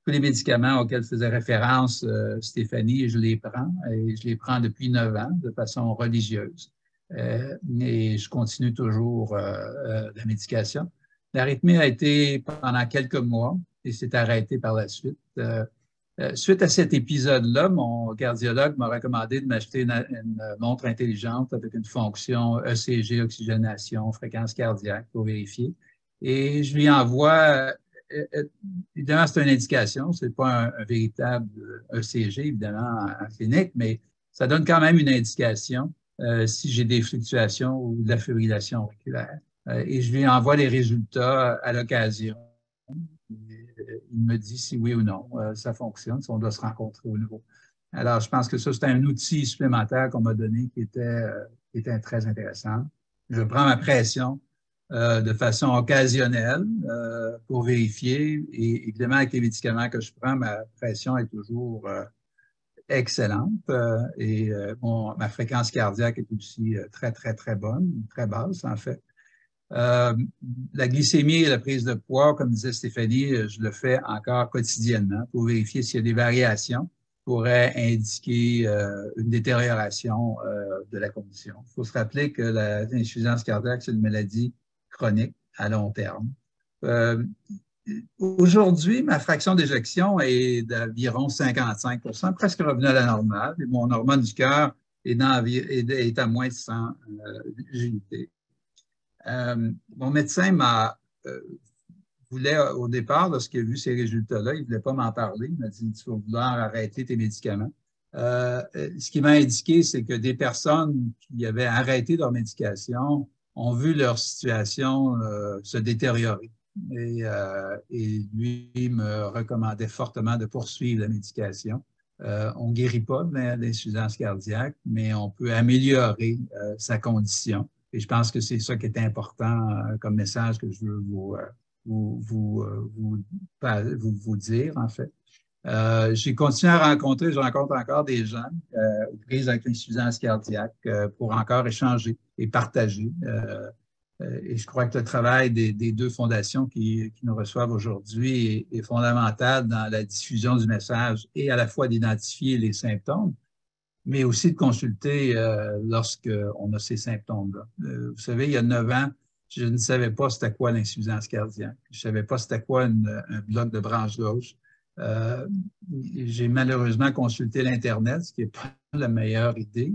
tous les médicaments auxquels faisait référence Stéphanie, je les prends et je les prends depuis 9 ans de façon religieuse. Et je continue toujours la médication. L'arythmie a été pendant quelques mois et s'est arrêtée par la suite. Suite à cet épisode-là, mon cardiologue m'a recommandé de m'acheter une montre intelligente avec une fonction ECG, oxygénation, fréquence cardiaque pour vérifier. Et je lui envoie, évidemment, c'est une indication, ce n'est pas un véritable ECG, évidemment, en clinique, mais ça donne quand même une indication si j'ai des fluctuations ou de la fibrillation auriculaire. Et je lui envoie les résultats à l'occasion. Il me dit si oui ou non ça fonctionne, si on doit se rencontrer au nouveau. Alors, je pense que ça, c'est un outil supplémentaire qu'on m'a donné qui était très intéressant. Je prends ma pression de façon occasionnelle pour vérifier. Et évidemment, avec les médicaments que je prends, ma pression est toujours excellente. Ma fréquence cardiaque est aussi très bonne, très basse en fait. La glycémie et la prise de poids, comme disait Stéphanie, je le fais encore quotidiennement pour vérifier s'il y a des variations qui pourraient indiquer une détérioration de la condition. Il faut se rappeler que l'insuffisance cardiaque, c'est une maladie chronique à long terme. Aujourd'hui, ma fraction d'éjection est d'environ 55%, presque revenue à la normale, et mon hormone du cœur est à moins de 100 unités. Mon médecin voulait au départ, lorsqu'il a vu ces résultats-là, il ne voulait pas m'en parler. Il m'a dit, tu vas vouloir arrêter tes médicaments. Ce qu'il m'a indiqué, c'est que des personnes qui avaient arrêté leur médication ont vu leur situation se détériorer. Et lui me recommandait fortement de poursuivre la médication. On ne guérit pas de l'insuffisance cardiaque, mais on peut améliorer sa condition. Et je pense que c'est ça qui est important comme message que je veux vous dire, en fait. J'ai continué à rencontrer, je rencontre encore des gens aux prises avec l'insuffisance cardiaque pour encore échanger et partager. Et je crois que le travail des deux fondations qui nous reçoivent aujourd'hui est fondamental dans la diffusion du message et à la fois d'identifier les symptômes, mais aussi de consulter lorsqu'on a ces symptômes-là. Vous savez, il y a 9 ans, je ne savais pas c'était quoi l'insuffisance cardiaque. Je ne savais pas c'était quoi un bloc de branche gauche. J'ai malheureusement consulté l'Internet, ce qui n'est pas la meilleure idée.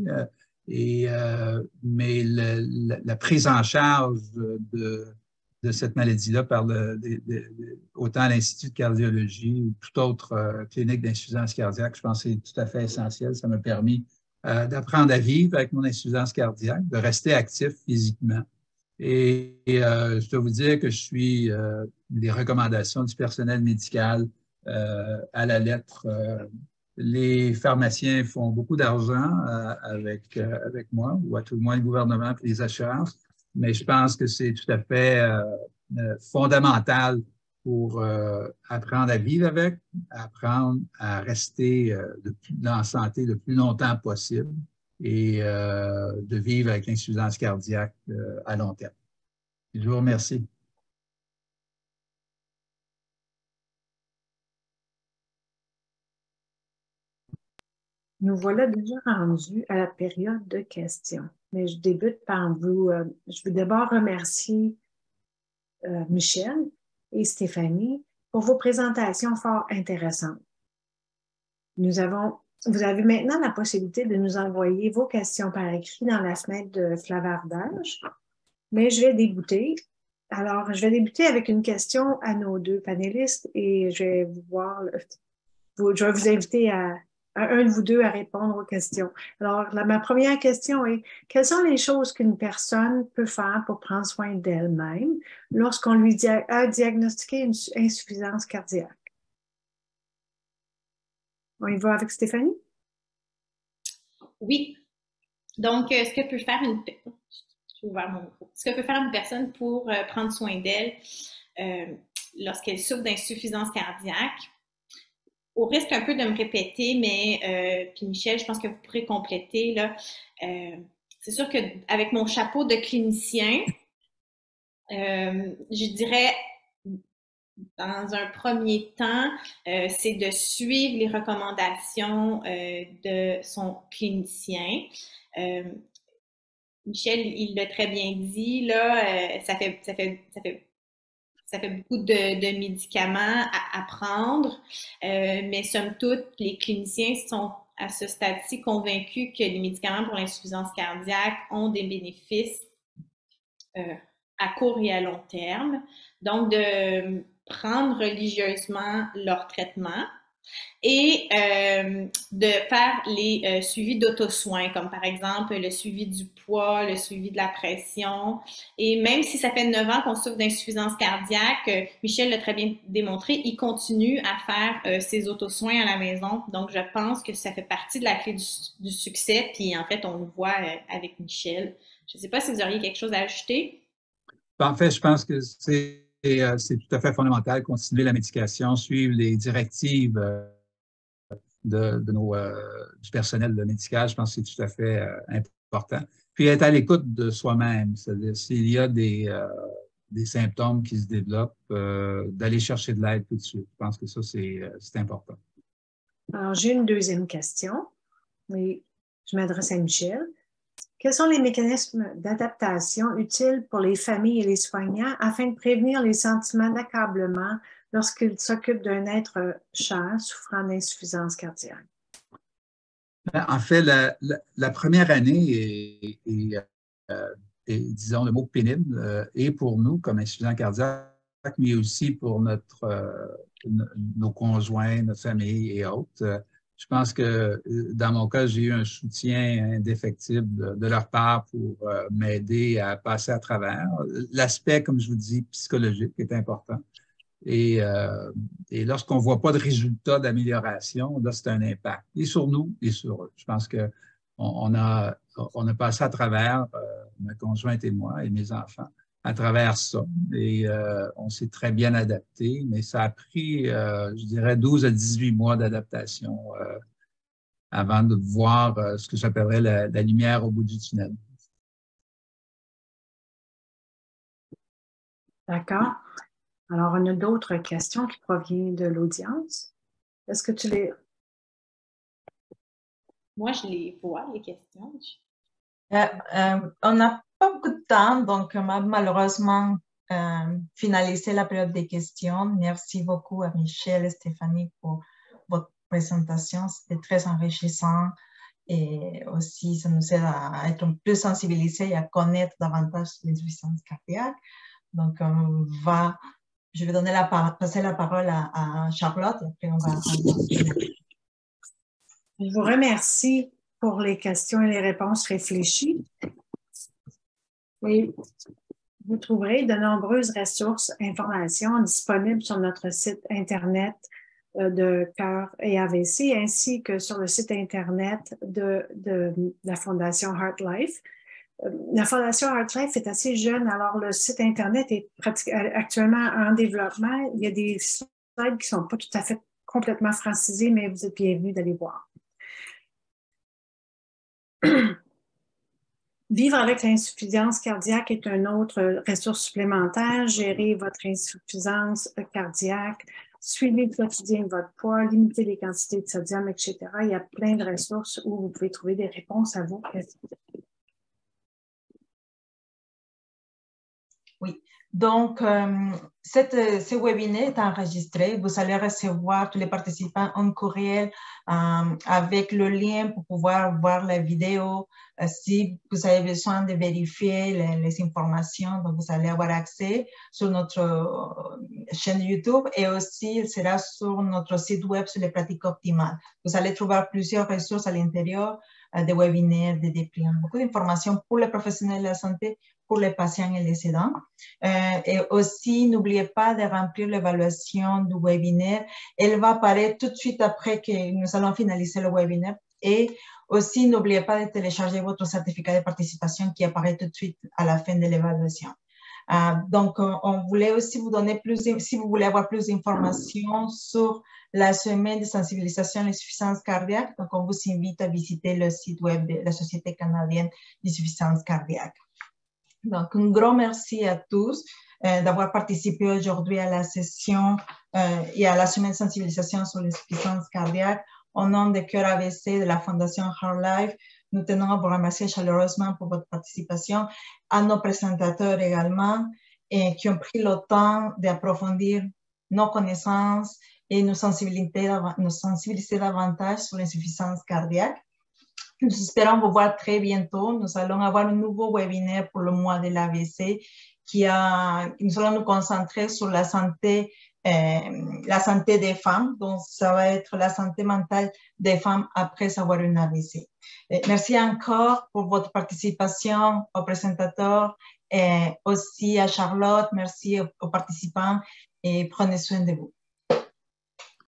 Mais la prise en charge de cette maladie-là par autant l'Institut de cardiologie ou toute autre clinique d'insuffisance cardiaque, je pense que c'est tout à fait essentiel. Ça m'a permis d'apprendre à vivre avec mon insuffisance cardiaque, de rester actif physiquement. Et je dois vous dire que je suis les recommandations du personnel médical à la lettre. Les pharmaciens font beaucoup d'argent avec moi, ou à tout le moins le gouvernement et les assurances, mais je pense que c'est tout à fait fondamental pour apprendre à vivre avec, apprendre à rester en santé le plus longtemps possible et de vivre avec l'insuffisance cardiaque à long terme. Je vous remercie. Nous voilà déjà rendus à la période de questions. Mais je débute par vous. Je veux d'abord remercier Michel et Stéphanie pour vos présentations fort intéressantes. Vous avez maintenant la possibilité de nous envoyer vos questions par écrit dans la fenêtre de flavardage, mais je vais débuter. Alors, je vais débuter avec une question à nos deux panélistes et je vais je vais vous inviter à un de vous deux à répondre aux questions. Alors, ma première question est, quelles sont les choses qu'une personne peut faire pour prendre soin d'elle-même lorsqu'on lui a diagnostiqué une insuffisance cardiaque? On y va avec Stéphanie? Oui. Donc, ce que peut faire une personne pour prendre soin d'elle lorsqu'elle souffre d'insuffisance cardiaque, au risque un peu de me répéter, mais puis Michel, je pense que vous pourrez compléter, là. C'est sûr qu'avec mon chapeau de clinicien, je dirais, dans un premier temps, c'est de suivre les recommandations de son clinicien. Michel, il l'a très bien dit, là, ça fait beaucoup de médicaments à prendre, mais somme toute, les cliniciens sont à ce stade-ci convaincus que les médicaments pour l'insuffisance cardiaque ont des bénéfices à court et à long terme. Donc, de prendre religieusement leur traitement et de faire les suivis d'auto-soins, comme par exemple le suivi du poids, le suivi de la pression. Et même si ça fait 9 ans qu'on souffre d'insuffisance cardiaque, Michel l'a très bien démontré, il continue à faire ses auto-soins à la maison. Donc, je pense que ça fait partie de la clé du succès. Puis, en fait, on le voit avec Michel. Je ne sais pas si vous auriez quelque chose à ajouter. En fait, je pense que c'est tout à fait fondamental, continuer la médication, suivre les directives du personnel médical. Je pense que c'est tout à fait important. Puis être à l'écoute de soi-même, c'est-à-dire s'il y a des symptômes qui se développent, d'aller chercher de l'aide tout de suite. Je pense que ça, c'est important. Alors, j'ai une deuxième question, mais je m'adresse à Michel. Quels sont les mécanismes d'adaptation utiles pour les familles et les soignants afin de prévenir les sentiments d'accablement lorsqu'ils s'occupent d'un être cher souffrant d'insuffisance cardiaque? En fait, la première année est, disons, le mot pénible, et pour nous comme insuffisants cardiaques, mais aussi pour nos conjoints, notre famille et autres. Je pense que dans mon cas, j'ai eu un soutien indéfectible de leur part pour m'aider à passer à travers. L'aspect, comme je vous dis, psychologique est important. Et lorsqu'on ne voit pas de résultat d'amélioration, là, c'est un impact. Et sur nous et sur eux. Je pense qu'on a passé à travers, ma conjointe et moi et mes enfants, à travers ça. Et on s'est très bien adapté, mais ça a pris, je dirais, 12 à 18 mois d'adaptation avant de voir ce que j'appellerais la lumière au bout du tunnel. D'accord. Alors, on a d'autres questions qui proviennent de l'audience. Est-ce que tu les... Moi, je les vois, les questions. On n'a pas beaucoup de temps, donc on va malheureusement finaliser la période des questions. Merci beaucoup à Michel et Stéphanie pour votre présentation. C'était très enrichissant et aussi ça nous aide à être plus sensibilisés et à connaître davantage l'insuffisance cardiaque. Donc, je vais passer la parole à Charlotte et après on va... Je vous remercie pour les questions et les réponses réfléchies. Et vous trouverez de nombreuses ressources, informations disponibles sur notre site Internet de Cœur et AVC, ainsi que sur le site Internet de la Fondation Heart-Life. La Fondation Heart-Life est assez jeune, alors le site Internet est actuellement en développement. Il y a des slides qui ne sont pas tout à fait complètement francisés, mais vous êtes bienvenus d'aller voir. Vivre avec l'insuffisance cardiaque est une autre ressource supplémentaire. Gérer votre insuffisance cardiaque, suivez le quotidien votre poids, limiter les quantités de sodium, etc. Il y a plein de ressources où vous pouvez trouver des réponses à vos questions. Oui, donc ce webinaire est enregistré. Vous allez recevoir tous les participants en courriel avec le lien pour pouvoir voir la vidéo. Si vous avez besoin de vérifier les informations, donc vous allez avoir accès sur notre chaîne YouTube et aussi il sera sur notre site web sur les pratiques optimales. Vous allez trouver plusieurs ressources à l'intérieur des webinaires, des dépliants, beaucoup d'informations pour les professionnels de la santé, pour les patients et les aidants. Et aussi, n'oubliez pas de remplir l'évaluation du webinaire. Elle va apparaître tout de suite après que nous allons finaliser le webinaire. Et aussi, n'oubliez pas de télécharger votre certificat de participation qui apparaît tout de suite à la fin de l'évaluation. Donc, on voulait aussi vous donner si vous voulez avoir plus d'informations sur la semaine de sensibilisation à l'insuffisance cardiaque, donc on vous invite à visiter le site web de la Société canadienne d'insuffisance cardiaque. Donc, un grand merci à tous d'avoir participé aujourd'hui à la session et à la semaine de sensibilisation sur l'insuffisance cardiaque. Au nom de Cœur AVC de la Fondation Heart-Life, nous tenons à vous remercier chaleureusement pour votre participation, à nos présentateurs également, et qui ont pris le temps d'approfondir nos connaissances et nous sensibiliser davantage sur l'insuffisance cardiaque. Nous espérons vous voir très bientôt. Nous allons avoir un nouveau webinaire pour le mois de l'AVC nous allons nous concentrer sur la santé des femmes. Donc, ça va être la santé mentale des femmes après avoir une AVC. Merci encore pour votre participation aux présentateurs et aussi à Charlotte. Merci aux participants et prenez soin de vous.